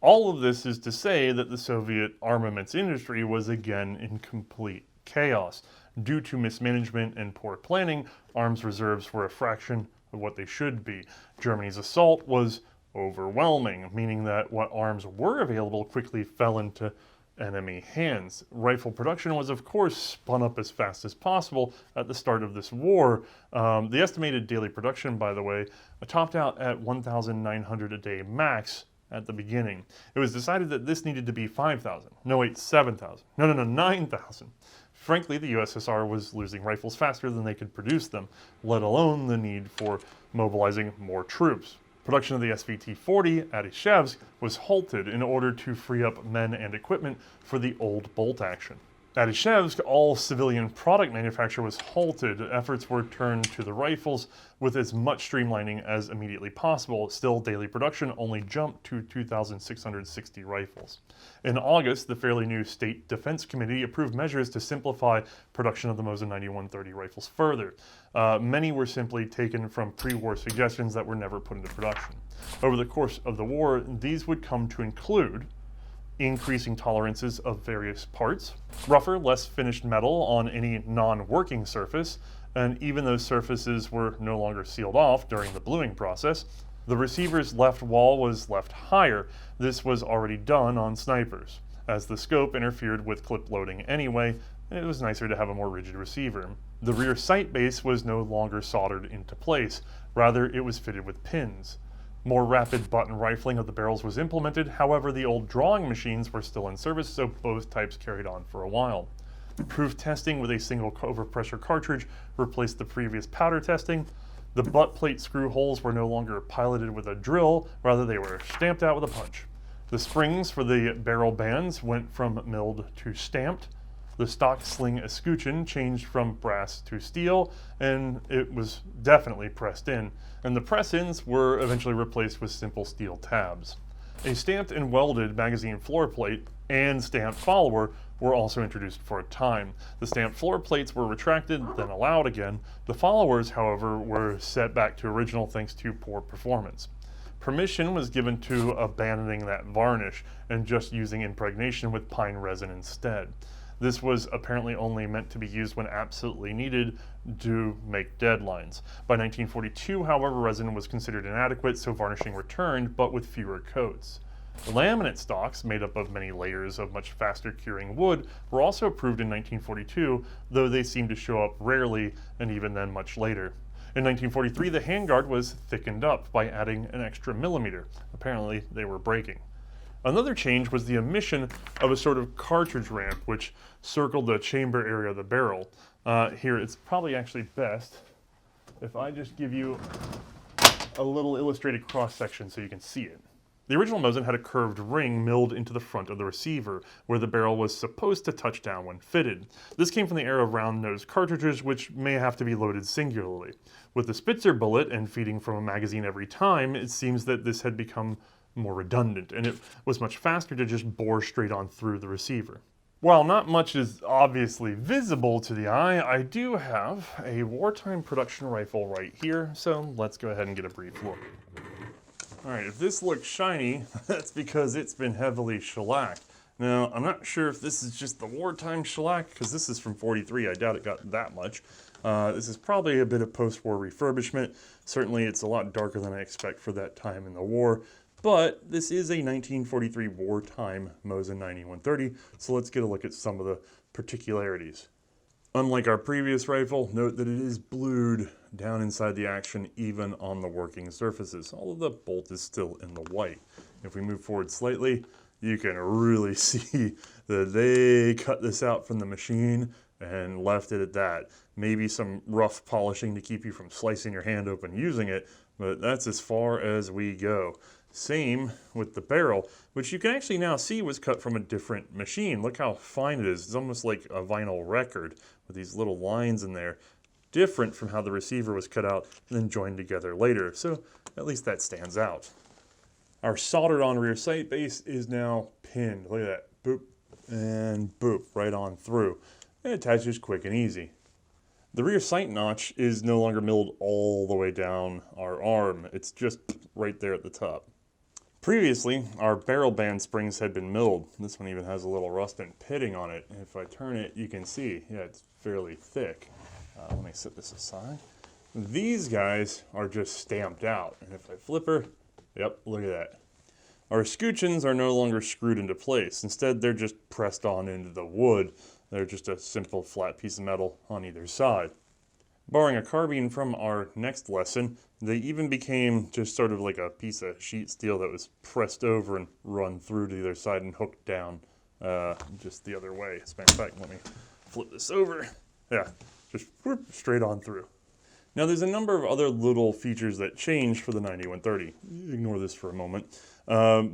All of this is to say that the Soviet armaments industry was again in complete chaos. Due to mismanagement and poor planning, arms reserves were a fraction of what they should be. Germany's assault was overwhelming, meaning that what arms were available quickly fell into enemy hands. Rifle production was, of course, spun up as fast as possible at the start of this war. The estimated daily production, by the way, topped out at 1,900 a day max at the beginning. It was decided that this needed to be 5,000. No, wait, 7,000. No, 9,000. Frankly, the USSR was losing rifles faster than they could produce them, let alone the need for mobilizing more troops. Production of the SVT-40 at Ishevsk was halted in order to free up men and equipment for the old bolt action. At Ishevsk, all civilian product manufacture was halted. Efforts were turned to the rifles with as much streamlining as immediately possible. Still, daily production only jumped to 2,660 rifles. In August, the fairly new State Defense Committee approved measures to simplify production of the Mosin-Nagant rifles further. Many were simply taken from pre-war suggestions that were never put into production. Over the course of the war, these would come to include increasing tolerances of various parts, rougher, less finished metal on any non-working surface, and even those surfaces were no longer sealed off during the bluing process, the receiver's left wall was left higher. This was already done on snipers. As the scope interfered with clip loading anyway, it was nicer to have a more rigid receiver. The rear sight base was no longer soldered into place, rather it was fitted with pins. More rapid button rifling of the barrels was implemented, however the old drawing machines were still in service, so both types carried on for a while. Proof testing with a single overpressure cartridge replaced the previous powder testing. The butt plate screw holes were no longer piloted with a drill, rather they were stamped out with a punch. The springs for the barrel bands went from milled to stamped. The stock sling escutcheon changed from brass to steel, and it was definitely pressed in. And the press-ins were eventually replaced with simple steel tabs. A stamped and welded magazine floor plate and stamped follower were also introduced for a time. The stamped floor plates were retracted, then allowed again. The followers, however, were set back to original thanks to poor performance. Permission was given to abandoning that varnish and just using impregnation with pine resin instead. This was apparently only meant to be used when absolutely needed to make deadlines. By 1942, however, resin was considered inadequate, so varnishing returned, but with fewer coats. Laminate stocks, made up of many layers of much faster curing wood, were also approved in 1942, though they seemed to show up rarely, and even then much later. In 1943, the handguard was thickened up by adding an extra millimeter. Apparently, they were breaking. Another change was the omission of a sort of cartridge ramp which circled the chamber area of the barrel. Here, it's probably actually best if I just give you a little illustrated cross-section so you can see it. The original Mosin had a curved ring milled into the front of the receiver, where the barrel was supposed to touch down when fitted. This came from the era of round-nosed cartridges, which may have to be loaded singularly. With the Spitzer bullet and feeding from a magazine every time, it seems that this had become more redundant, and it was much faster to just bore straight on through the receiver. While not much is obviously visible to the eye, I do have a wartime production rifle right here, so let's go ahead and get a brief look. Alright, if this looks shiny, that's because it's been heavily shellacked. Now, I'm not sure if this is just the wartime shellac, because this is from '43, I doubt it got that much. This is probably a bit of post-war refurbishment. Certainly it's a lot darker than I expect for that time in the war. But this is a 1943 wartime Mosin 9130, so let's get a look at some of the particularities. Unlike our previous rifle, note that it is blued down inside the action even on the working surfaces, although the bolt is still in the white. If we move forward slightly, you can really see that they cut this out from the machine and left it at that. Maybe some rough polishing to keep you from slicing your hand open using it, but that's as far as we go. Same with the barrel, which you can actually now see was cut from a different machine. Look how fine it is. It's almost like a vinyl record with these little lines in there. Different from how the receiver was cut out and then joined together later. So at least that stands out. Our soldered on rear sight base is now pinned. Look at that. Boop and boop right on through. And it attaches quick and easy. The rear sight notch is no longer milled all the way down our arm. It's just right there at the top. Previously, our barrel band springs had been milled. This one even has a little rust and pitting on it. And if I turn it, you can see, yeah, it's fairly thick. Let me set this aside. These guys are just stamped out. And if I flip her, yep, look at that. Our escutcheons are no longer screwed into place. Instead, they're just pressed on into the wood. They're just a simple flat piece of metal on either side. Borrowing a carbine from our next lesson, they even became just sort of like a piece of sheet steel that was pressed over and run through to the other side and hooked down just the other way. As a matter of fact, let me flip this over. Yeah, just whoop, straight on through. Now there's a number of other little features that changed for the 9130. Ignore this for a moment.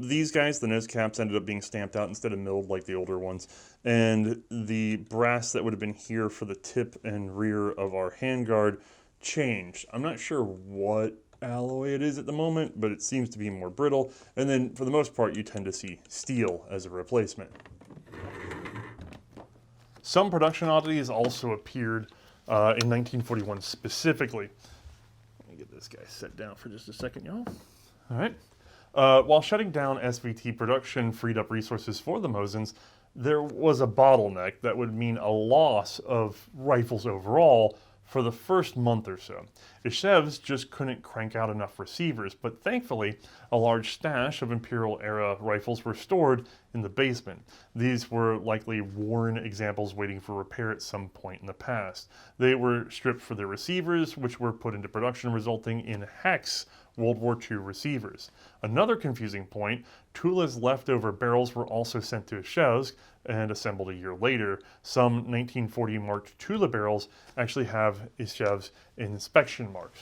These guys, the nose caps ended up being stamped out instead of milled like the older ones. And the brass that would have been here for the tip and rear of our handguard changed. I'm not sure what alloy it is at the moment, but it seems to be more brittle. And then for the most part, you tend to see steel as a replacement. Some production oddities also appeared in 1941 specifically. Let me get this guy set down for just a second, y'all. All right. While shutting down SVT production freed up resources for the Mosins, there was a bottleneck that would mean a loss of rifles overall for the first month or so. Ishevs just couldn't crank out enough receivers, but thankfully, a large stash of Imperial-era rifles were stored in the basement. These were likely worn examples waiting for repair at some point in the past. They were stripped for their receivers, which were put into production, resulting in Hex World War II receivers. Another confusing point, Tula's leftover barrels were also sent to Ishevsk and assembled a year later. Some 1940 marked Tula barrels actually have Ishev's inspection marks.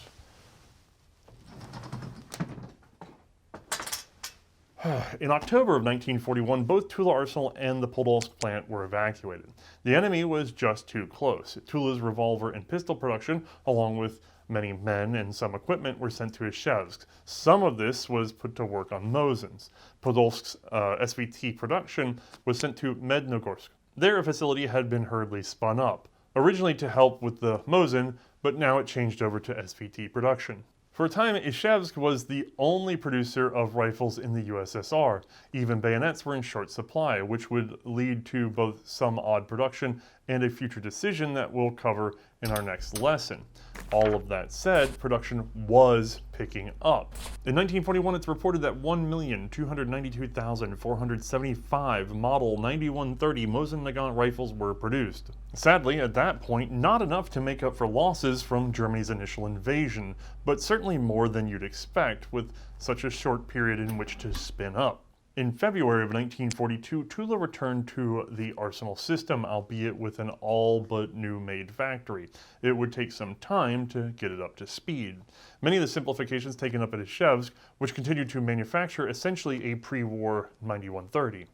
In October of 1941, both Tula Arsenal and the Podolsk plant were evacuated. The enemy was just too close. Tula's revolver and pistol production, along with many men and some equipment, were sent to Ishevsk. Some of this was put to work on Mosins. Podolsk's SVT production was sent to Mednogorsk. Their facility had been hurriedly spun up, originally to help with the Mosin, but now it changed over to SVT production. For a time, Ishevsk was the only producer of rifles in the USSR. Even bayonets were in short supply, which would lead to both some odd production and a future decision that we'll cover in our next lesson. All of that said, production was picking up. In 1941, it's reported that 1,292,475 model 9130 Mosin-Nagant rifles were produced. Sadly, at that point, not enough to make up for losses from Germany's initial invasion, but certainly more than you'd expect with such a short period in which to spin up. In February of 1942, Tula returned to the Arsenal system, albeit with an all but new made factory. It would take some time to get it up to speed. Many of the simplifications taken up at Ishevsk, which continued to manufacture essentially a pre-war 9130.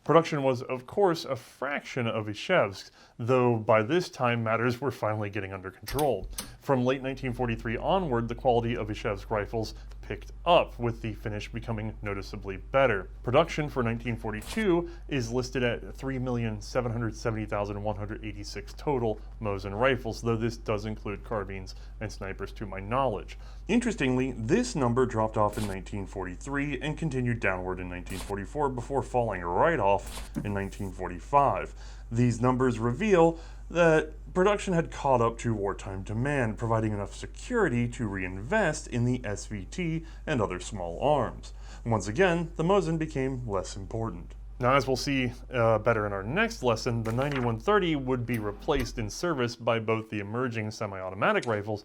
Production was, of course, a fraction of Ishevsk, though by this time matters were finally getting under control. From late 1943 onward, the quality of Ishevsk rifles picked up, with the finish becoming noticeably better. Production for 1942 is listed at 3,770,186 total Mosin rifles, though this does include carbines and snipers to my knowledge. Interestingly, this number dropped off in 1943 and continued downward in 1944 before falling right off in 1945. These numbers reveal that production had caught up to wartime demand, providing enough security to reinvest in the SVT and other small arms. Once again, the Mosin became less important. Now, as we'll see better in our next lesson, the 9130 would be replaced in service by both the emerging semi-automatic rifles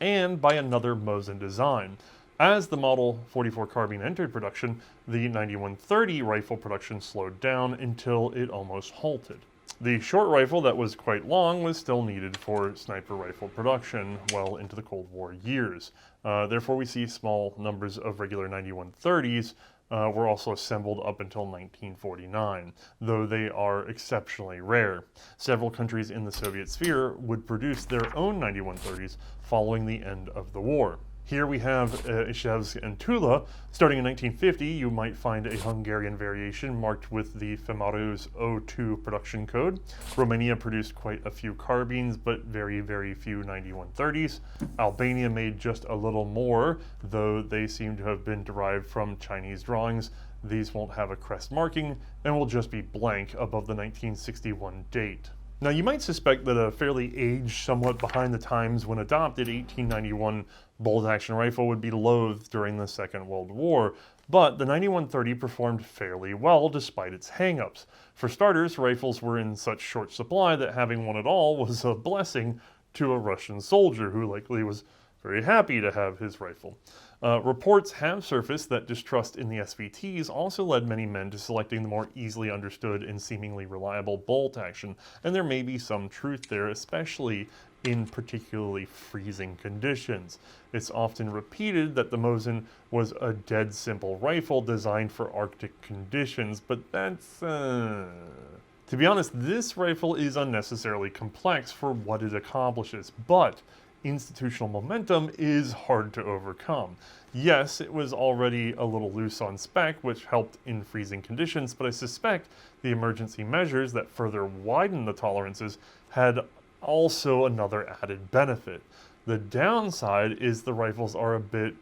and by another Mosin design. As the Model 44 carbine entered production, the 9130 rifle production slowed down until it almost halted. The short rifle that was quite long was still needed for sniper rifle production well into the Cold War years. Therefore, we see small numbers of regular 9130s were also assembled up until 1949, though they are exceptionally rare. Several countries in the Soviet sphere would produce their own 9130s following the end of the war. Here we have Ishevsk and Tula. Starting in 1950, you might find a Hungarian variation marked with the Femaruz 02 production code. Romania produced quite a few carbines, but very, very few 9130s. Albania made just a little more, though they seem to have been derived from Chinese drawings. These won't have a crest marking and will just be blank above the 1961 date. Now, you might suspect that a fairly aged, somewhat behind the times when adopted 1891 bolt-action rifle would be loathed during the Second World War, but the 9130 performed fairly well despite its hang-ups. For starters, rifles were in such short supply that having one at all was a blessing to a Russian soldier who likely was very happy to have his rifle. Reports have surfaced that distrust in the SVTs also led many men to selecting the more easily understood and seemingly reliable bolt action, and there may be some truth there, especially in particularly freezing conditions. It's often repeated that the Mosin was a dead simple rifle designed for Arctic conditions, but that's... To be honest, this rifle is unnecessarily complex for what it accomplishes, but institutional momentum is hard to overcome. Yes, it was already a little loose on spec, which helped in freezing conditions, but I suspect the emergency measures that further widened the tolerances had also another added benefit. The downside is the rifles are a bit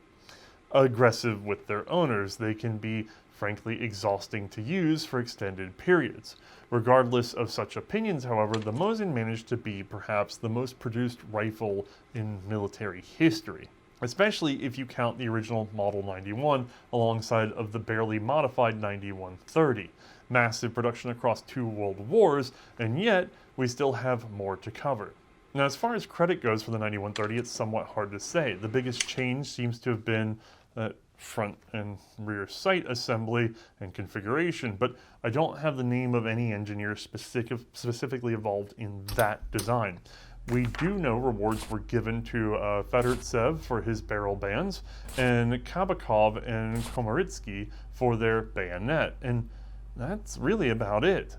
aggressive with their owners. They can be frankly exhausting to use for extended periods. Regardless of such opinions, however, the Mosin managed to be perhaps the most produced rifle in military history, especially if you count the original Model 91 alongside of the barely modified 9130. Massive production across 2 world wars, and yet we still have more to cover. Now, as far as credit goes for the 9130, it's somewhat hard to say. The biggest change seems to have been that front and rear sight assembly and configuration, but I don't have the name of any engineer specifically involved in that design. We do know rewards were given to Fedortsev for his barrel bands and Kabakov and Komoritsky for their bayonet, and that's really about it.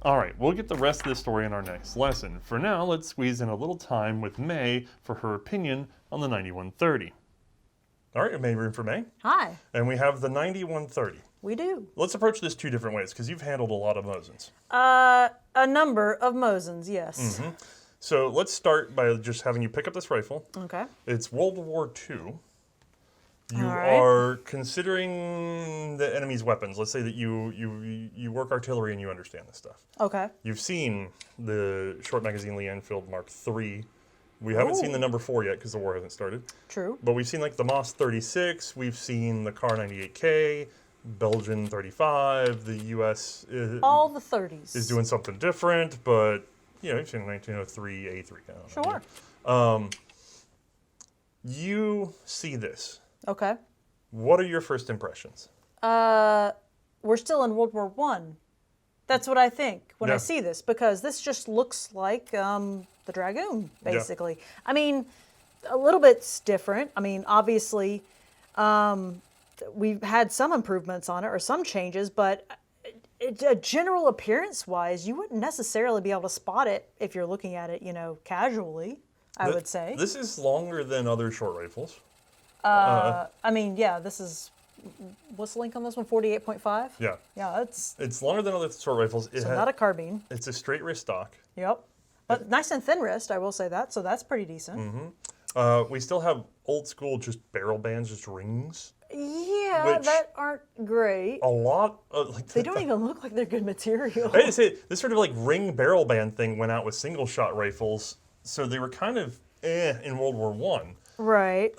Alright, we'll get the rest of this story in our next lesson. For now, let's squeeze in a little time with May for her opinion on the 9130. All right, we made room for May. Hi. And we have the 9130. We do. Let's approach this 2 different ways, because you've handled a lot of Mosins. A number of Mosins, yes. Mm-hmm. So let's start by just having you pick up this rifle. Okay. It's World War II. You right. are considering the enemy's weapons. Let's say that you work artillery and you understand this stuff. Okay. You've seen the short magazine Lee Enfield Mark III. We haven't seen the number 4 yet because the war hasn't started. True. But we've seen like the Moss 36, we've seen the Kar 98K, Belgian 35, the US all the 30s is doing something different, but you know, we've seen 1903 A3 kind Sure. You see this. Okay. What are your first impressions? We're still in World War I. That's what I think when Yeah. I see this, because this just looks like the Dragoon, basically. Yeah. I mean, a little bit's different. I mean, obviously, we've had some improvements on it or some changes, but general appearance-wise, you wouldn't necessarily be able to spot it if you're looking at it, you know, casually, I would say. This is longer than other short rifles. I mean, yeah, this is, what's the length on this one, 48.5? Yeah. Yeah, It's longer than other short rifles. so not a carbine. It's a straight wrist stock. Yep. But nice and thin wrist, I will say that, so that's pretty decent. Mm-hmm. We still have old school just barrel bands, just rings. Yeah, that aren't great. A lot of, like, They don't even look like they're good material. I say this sort of like ring barrel band thing went out with single shot rifles, so they were kind of in World War I. Right.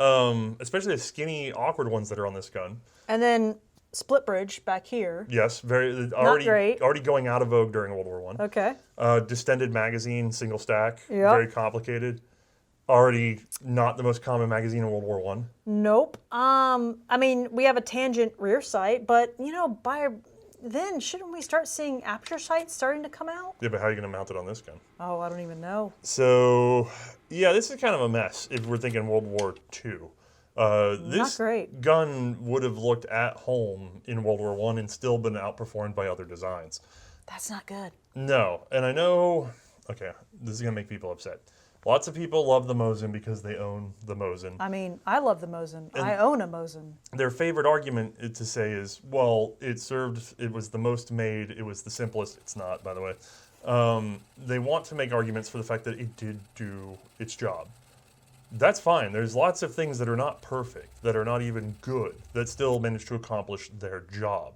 Especially the skinny, awkward ones that are on this gun. And then split bridge back here. Yes, great. already going out of vogue during World War I. Okay. Distended magazine, single stack, Yep. very complicated. Already not the most common magazine in World War I. Nope. I mean, we have a tangent rear sight, but you know, by then shouldn't we start seeing aperture sights starting to come out? Yeah, but how are you going to mount it on this gun? Oh, I don't even know. So, yeah, this is kind of a mess if we're thinking World War II. This Not great. gun would have looked at home in World War I and still been outperformed by other designs. That's not good. No, and I know, okay, this is going to make people upset. Lots of people love the Mosin because they own the Mosin. I mean, I love the Mosin. I own a Mosin. Their favorite argument to say is, well, it was the most made, it was the simplest. It's not, by the way. They want to make arguments for the fact that it did do its job. That's fine. There's lots of things that are not perfect, that are not even good, that still manage to accomplish their job.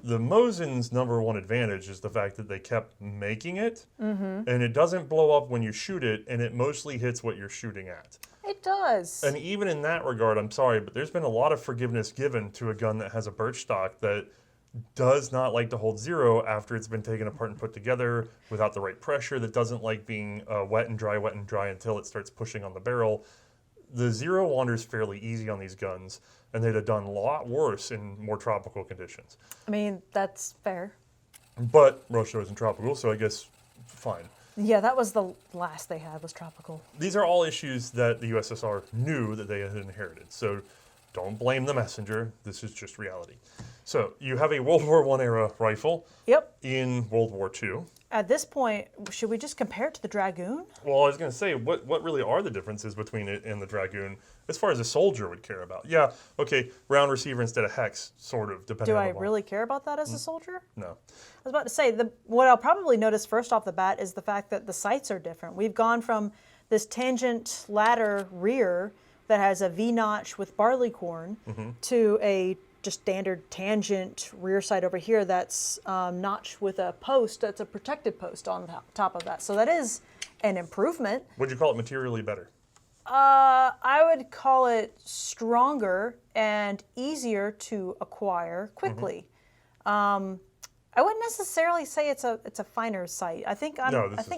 the Mosin's #1 advantage is the fact that they kept making it, and it doesn't blow up when you shoot it, and it mostly hits what you're shooting at. It does. And even in that regard, I'm sorry, but there's been a lot of forgiveness given to a gun that has a birch stock that does not like to hold zero after it's been taken apart and put together without the right pressure, that doesn't like being wet and dry until it starts pushing on the barrel. The zero wanders fairly easy on these guns, and they'd have done a lot worse in more tropical conditions. I mean, that's fair. But Russia isn't tropical, so I guess fine. Yeah, that was the last they had was tropical. These are all issues that the USSR knew that they had inherited, so don't blame the messenger. This is just reality. So you have a World War I era rifle in World War II. At this point, should we just compare it to the Dragoon? Well, I was going to say, what really are the differences between it and the Dragoon as far as a soldier would care about? Yeah, okay, round receiver instead of hex, sort of, depending Do on I the really care about that as a soldier? No. I was about to say, what I'll probably notice first off the bat is the fact that the sights are different. We've gone from this tangent ladder rear that has a V-notch with barleycorn to a just standard tangent rear sight over here that's notched with a post that's a protected post on top of that. So that is an improvement. Would you call it materially better? I would call it stronger and easier to acquire quickly. I wouldn't necessarily say it's a finer sight. I think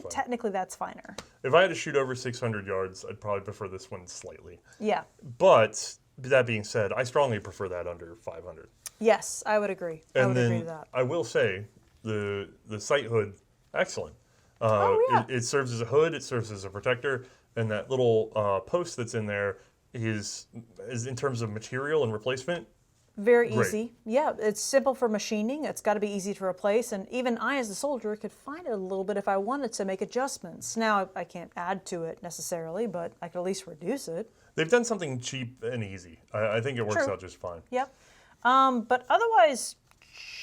technically that's finer. If I had to shoot over 600 yards, I'd probably prefer this one slightly. Yeah. But that being said, I strongly prefer that under 500. Yes, I would agree. I would agree to that. I will say the sight hood, excellent. Yeah. It serves as a hood, it serves as a protector, and that little post that's in there is in terms of material and replacement, very great. easy. Yeah, it's simple for machining. It's got to be easy to replace, and even I, as a soldier, could find it a little bit if I wanted to make adjustments. Now, I can't add to it necessarily, but I could at least reduce it. They've done something cheap and easy. I think it works out just fine. Yep. But otherwise,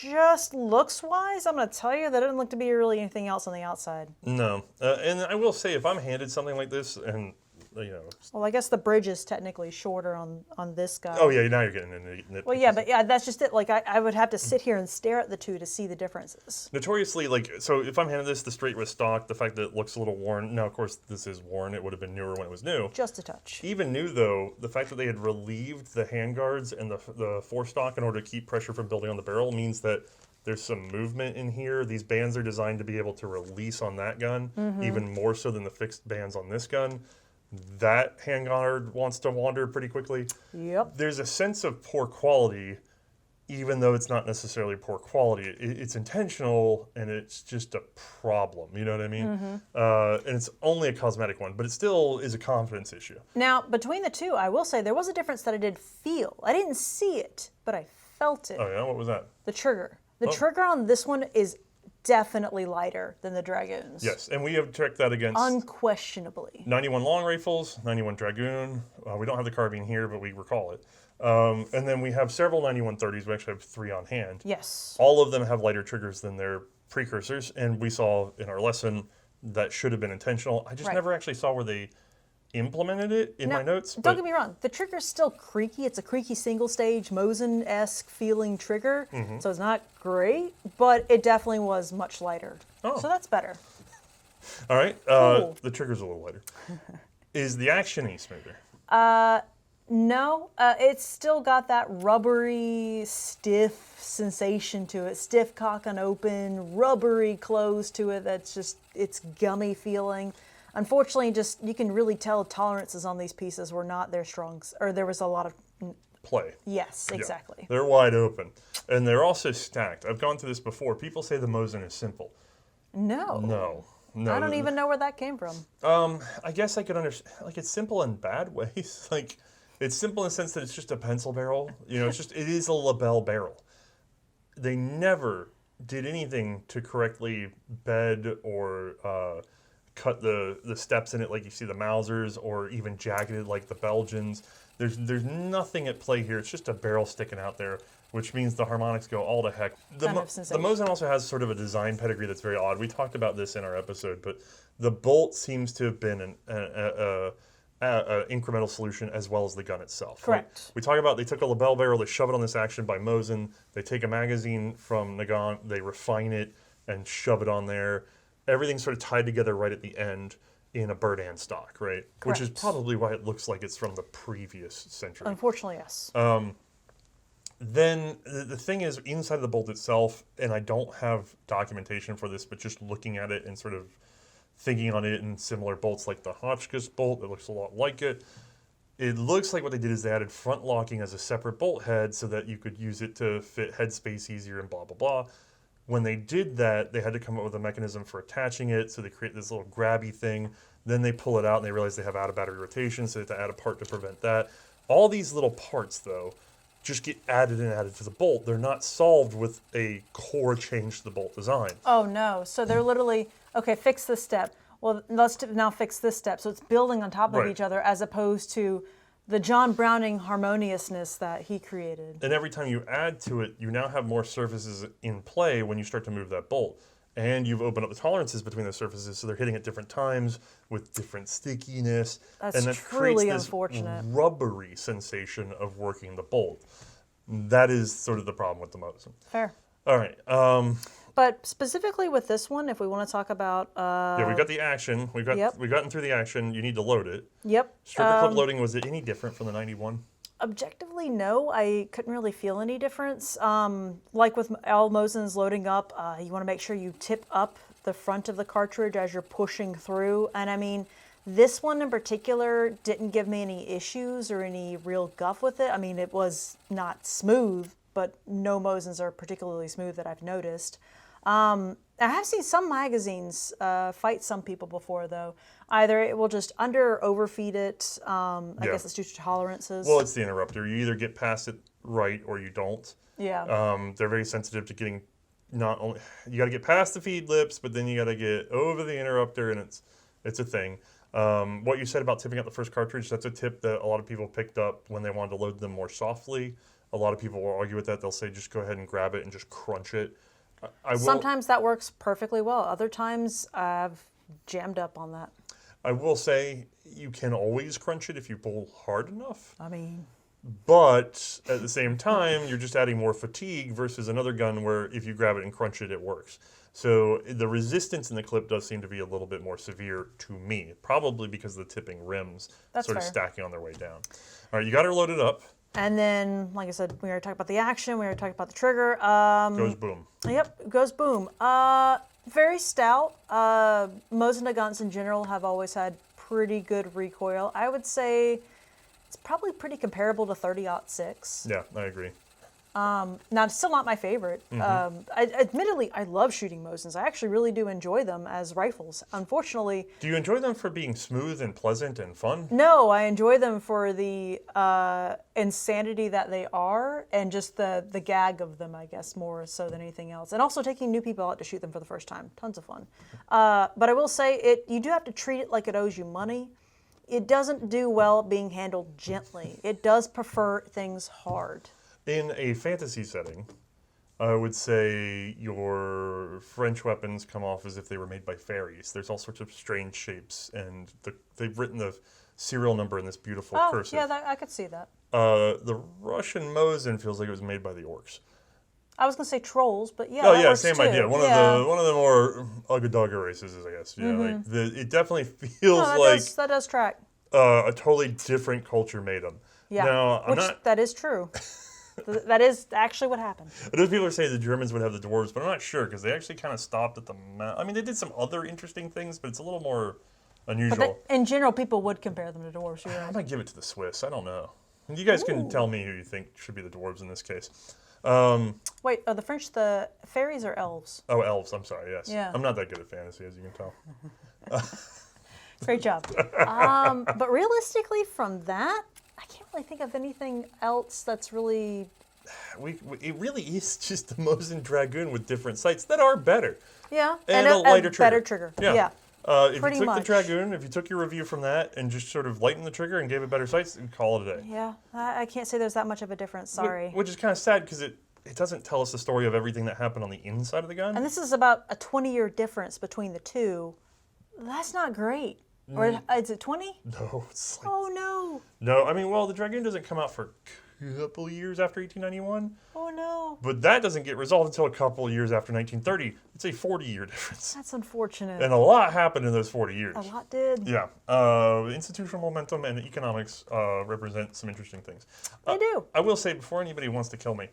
just looks-wise, I'm going to tell you that it doesn't look to be really anything else on the outside. No. And I will say, if I'm handed something like this, and, you know... Well, I guess the bridge is technically shorter on this guy. Oh, yeah, now you're getting into nitpicking. Well, yeah, but yeah, that's just it. Like, I would have to sit here and stare at the two to see the differences. Notoriously, like, so if I'm handed this, the straight wrist stock, the fact that it looks a little worn, now, of course, this is worn. It would have been newer when it was new. Just a touch. Even new, though, the fact that they had relieved the handguards and the forestock in order to keep pressure from building on the barrel means that there's some movement in here. These bands are designed to be able to release on that gun, even more so than the fixed bands on this gun. That handguard wants to wander pretty quickly. Yep. There's a sense of poor quality, even though it's not necessarily poor quality. It's intentional, and it's just a problem. You know what I mean? And it's only a cosmetic one, but it still is a confidence issue. Now, between the two, I will say there was a difference that I did feel. I didn't see it, but I felt it. Oh, yeah? What was that? The trigger. The trigger on this one is definitely lighter than the Dragoons. Yes, and we have checked that against... Unquestionably. 91 long rifles, 91 Dragoon. We don't have the carbine here, but we recall it. And then we have several 9130s. We actually have 3 on hand. Yes. All of them have lighter triggers than their precursors, and we saw in our lesson that should have been intentional. I just never actually saw where they implemented it in my notes. Don't get me wrong, the trigger's still creaky. It's a creaky single stage Mosin-esque feeling trigger, so it's not great, but it definitely was much lighter. Oh. So that's better. All right, Cool. the trigger's a little lighter. Is the action any smoother? No, it's still got that rubbery, stiff sensation to it. Stiff cock and open, rubbery close to it. That's just, it's gummy feeling. Unfortunately, just you can really tell tolerances on these pieces were not their strongs, or there was a lot of play. Yes, exactly. Yeah, they're wide open, and they're also stacked. I've gone through this before. People say the Mosin is simple. No. No. I don't even know where that came from. I guess I could understand. Like, it's simple in bad ways. Like, it's simple in the sense that it's just a pencil barrel. You know, it is a label barrel. They never did anything to correctly bed or cut the steps in it like you see the Mausers, or even jacketed like the Belgians. There's nothing at play here. It's just a barrel sticking out there, which means the harmonics go all to heck. The Mosin also has sort of a design pedigree that's very odd. We talked about this in our episode, but the bolt seems to have been incremental solution as well as the gun itself. Correct. Right? We talk about they took a lapel barrel, they shove it on this action by Mosin, they take a magazine from Nagant, they refine it and shove it on there. Everything's sort of tied together right at the end in a Burdan stock, right? Correct. Which is probably why it looks like it's from the previous century. Unfortunately, yes. Then the thing is, inside of the bolt itself, and I don't have documentation for this, but just looking at it and sort of thinking on it in similar bolts like the Hotchkiss bolt, it looks a lot like it. It looks like what they did is they added front locking as a separate bolt head so that you could use it to fit headspace easier and blah, blah, blah. When they did that, they had to come up with a mechanism for attaching it, so they create this little grabby thing. Then they pull it out and they realize they have out of battery rotation, so they have to add a part to prevent that. All these little parts, though, just get added and added to the bolt. They're not solved with a core change to the bolt design. Oh no, so they're literally, okay, fix this step. Well, let's now fix this step. So it's building on top of Right. each other as opposed to the John Browning harmoniousness that he created. And every time you add to it, you now have more surfaces in play when you start to move that bolt. And you've opened up the tolerances between those surfaces, so they're hitting at different times with different stickiness. That's and that truly creates this unfortunate. rubbery sensation of working the bolt. That is sort of the problem with the Mosin. Fair. All right. But specifically with this one, if we want to talk about... Yeah, we got the action. We've gotten through the action. You need to load it. Yep. Stripper clip loading, was it any different from the 91? Objectively, no. I couldn't really feel any difference. Like with all Mosins loading up, you want to make sure you tip up the front of the cartridge as you're pushing through. And I mean, this one in particular didn't give me any issues or any real guff with it. I mean, it was not smooth, but no Mosins are particularly smooth that I've noticed. I have seen some magazines fight some people before, though. Either it will just under or overfeed it. I guess it's due to tolerances. Well, it's the interrupter. You either get past it right or you don't. Yeah. They're very sensitive to getting not only you got to get past the feed lips, but then you got to get over the interrupter, and it's a thing. What you said about tipping out the first cartridge, that's a tip that a lot of people picked up when they wanted to load them more softly. A lot of people will argue with that. They'll say just go ahead and grab it and just crunch it. Sometimes that works perfectly well. Other times I've jammed up on that. I will say you can always crunch it if you pull hard enough. I mean... But at the same time, you're just adding more fatigue versus another gun where if you grab it and crunch it, it works. So the resistance in the clip does seem to be a little bit more severe to me, probably because of the tipping rims sort of stacking on their way down. All right, you got her loaded up. And then, like I said, we already talked about the action, we already talked about the trigger. Goes boom. Yep, goes boom. Very stout. Mosin-Nagants in general have always had pretty good recoil. I would say it's probably pretty comparable to 30-06. Yeah, I agree. Now, it's still not my favorite. Admittedly, I love shooting Mosins. I actually really do enjoy them as rifles. Unfortunately... Do you enjoy them for being smooth and pleasant and fun? No, I enjoy them for the insanity that they are and just the gag of them, I guess, more so than anything else. And also taking new people out to shoot them for the first time. Tons of fun. But I will say, you do have to treat it like it owes you money. It doesn't do well being handled gently. It does prefer things hard. In a fantasy setting, I would say your French weapons come off as if they were made by fairies. There's all sorts of strange shapes, and they've written the serial number in this beautiful cursive. Yeah, I could see that. The Russian Mosin feels like it was made by the orcs. I was going to say trolls, but yeah, that works same too. idea. One of the more Ugga races, I guess. Yeah, like it definitely feels that does track. A totally different culture made them. Yeah, now, that is true. That is actually what happened. I know people are saying the Germans would have the dwarves, but I'm not sure because they actually kind of stopped at the mount. I mean, they did some other interesting things, but it's a little more unusual. But in general, people would compare them to dwarves. You're right. I might give it to the Swiss. I don't know. You guys can tell me who you think should be the dwarves in this case. Wait, are the French the fairies or elves? Oh, elves. I'm sorry. Yes. Yeah. I'm not that good at fantasy, as you can tell. Great job. But realistically, from that, I can't really think of anything else that's really... It really is just the Mosin Dragoon with different sights that are better. Yeah, and a lighter trigger. Better trigger. Yeah. If you took the Dragoon, if you took your review from that and just sort of lightened the trigger and gave it better sights, call it a day. Yeah, I can't say there's that much of a difference, sorry. Which is kind of sad because it doesn't tell us the story of everything that happened on the inside of the gun. And this is about a 20-year difference between the two. That's not great. Or is it 20? No, it's like... Oh, no. No, I mean, well, the Dragoon doesn't come out for a couple years after 1891. Oh, no. But that doesn't get resolved until a couple years after 1930. It's a 40-year difference. That's unfortunate. And a lot happened in those 40 years. A lot did. Yeah. Institutional momentum and economics represent some interesting things. They do. I will say, before anybody wants to kill me,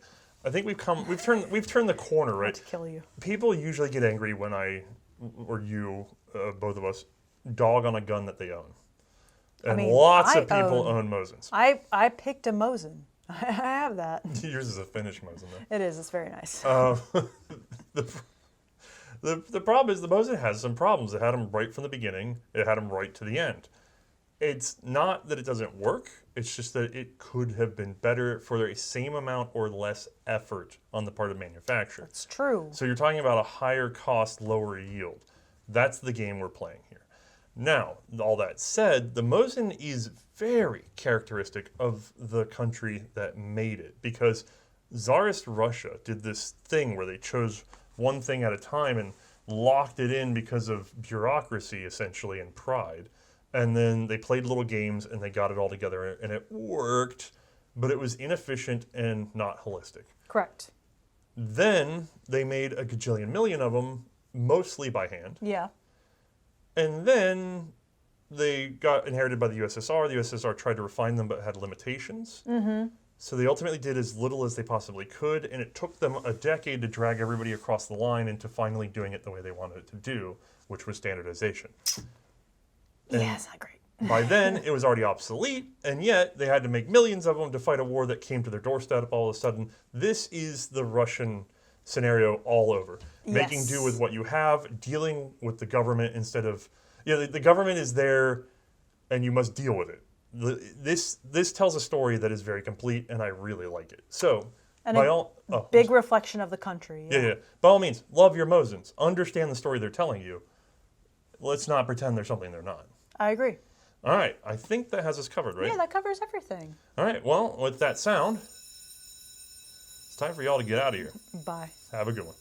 I think we've turned the corner, right? To kill you. People usually get angry when I, or you, both of us, dog on a gun that they own. And I mean, lots of people own Mosins. I picked a Mosin. I have that. Yours is a Finnish Mosin, though. It is. It's very nice. The problem is the Mosin has some problems. It had them right from the beginning. It had them right to the end. It's not that it doesn't work. It's just that it could have been better for the same amount or less effort on the part of manufacturer. It's true. So you're talking about a higher cost, lower yield. That's the game we're playing here. Now, all that said, the Mosin is very characteristic of the country that made it, because Tsarist Russia did this thing where they chose one thing at a time and locked it in because of bureaucracy, essentially, and pride. And then they played little games and they got it all together and it worked, but it was inefficient and not holistic. Correct. Then they made a gajillion million of them, mostly by hand. Yeah. And then they got inherited by the USSR. The USSR tried to refine them but had limitations. Mm-hmm. So they ultimately did as little as they possibly could, and it took them a decade to drag everybody across the line into finally doing it the way they wanted it to do, which was standardization. Yeah, it's not great. By then, it was already obsolete, and yet they had to make millions of them to fight a war that came to their doorstep all of a sudden. This is the Russian scenario all over. Yes. Making do with what you have, dealing with the government instead of... Yeah, the government is there, and you must deal with it. This tells a story that is very complete, and I really like it. So, and by all... Oh, big reflection of the country. Yeah. By all means, love your Mosins. Understand the story they're telling you. Let's not pretend they're something they're not. I agree. All right, I think that has us covered, right? Yeah, that covers everything. All right, well, with that sound, it's time for y'all to get out of here. Bye. Have a good one.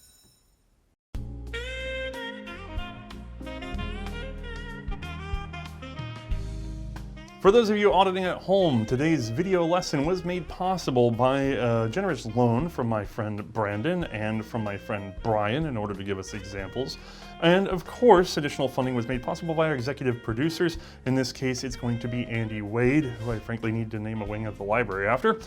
For those of you auditing at home, today's video lesson was made possible by a generous loan from my friend Brandon and from my friend Brian in order to give us examples. And of course, additional funding was made possible by our executive producers. In this case, it's going to be Andy Wade, who I frankly need to name a wing of the library after,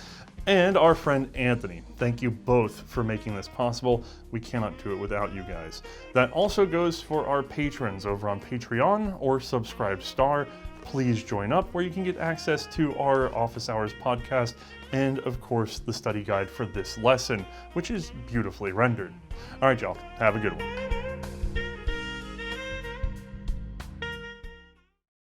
and our friend Anthony. Thank you both for making this possible. We cannot do it without you guys. That also goes for our patrons over on Patreon or Subscribe Star. Please join up where you can get access to our Office Hours podcast and, of course, the study guide for this lesson, which is beautifully rendered. All right, y'all, have a good one.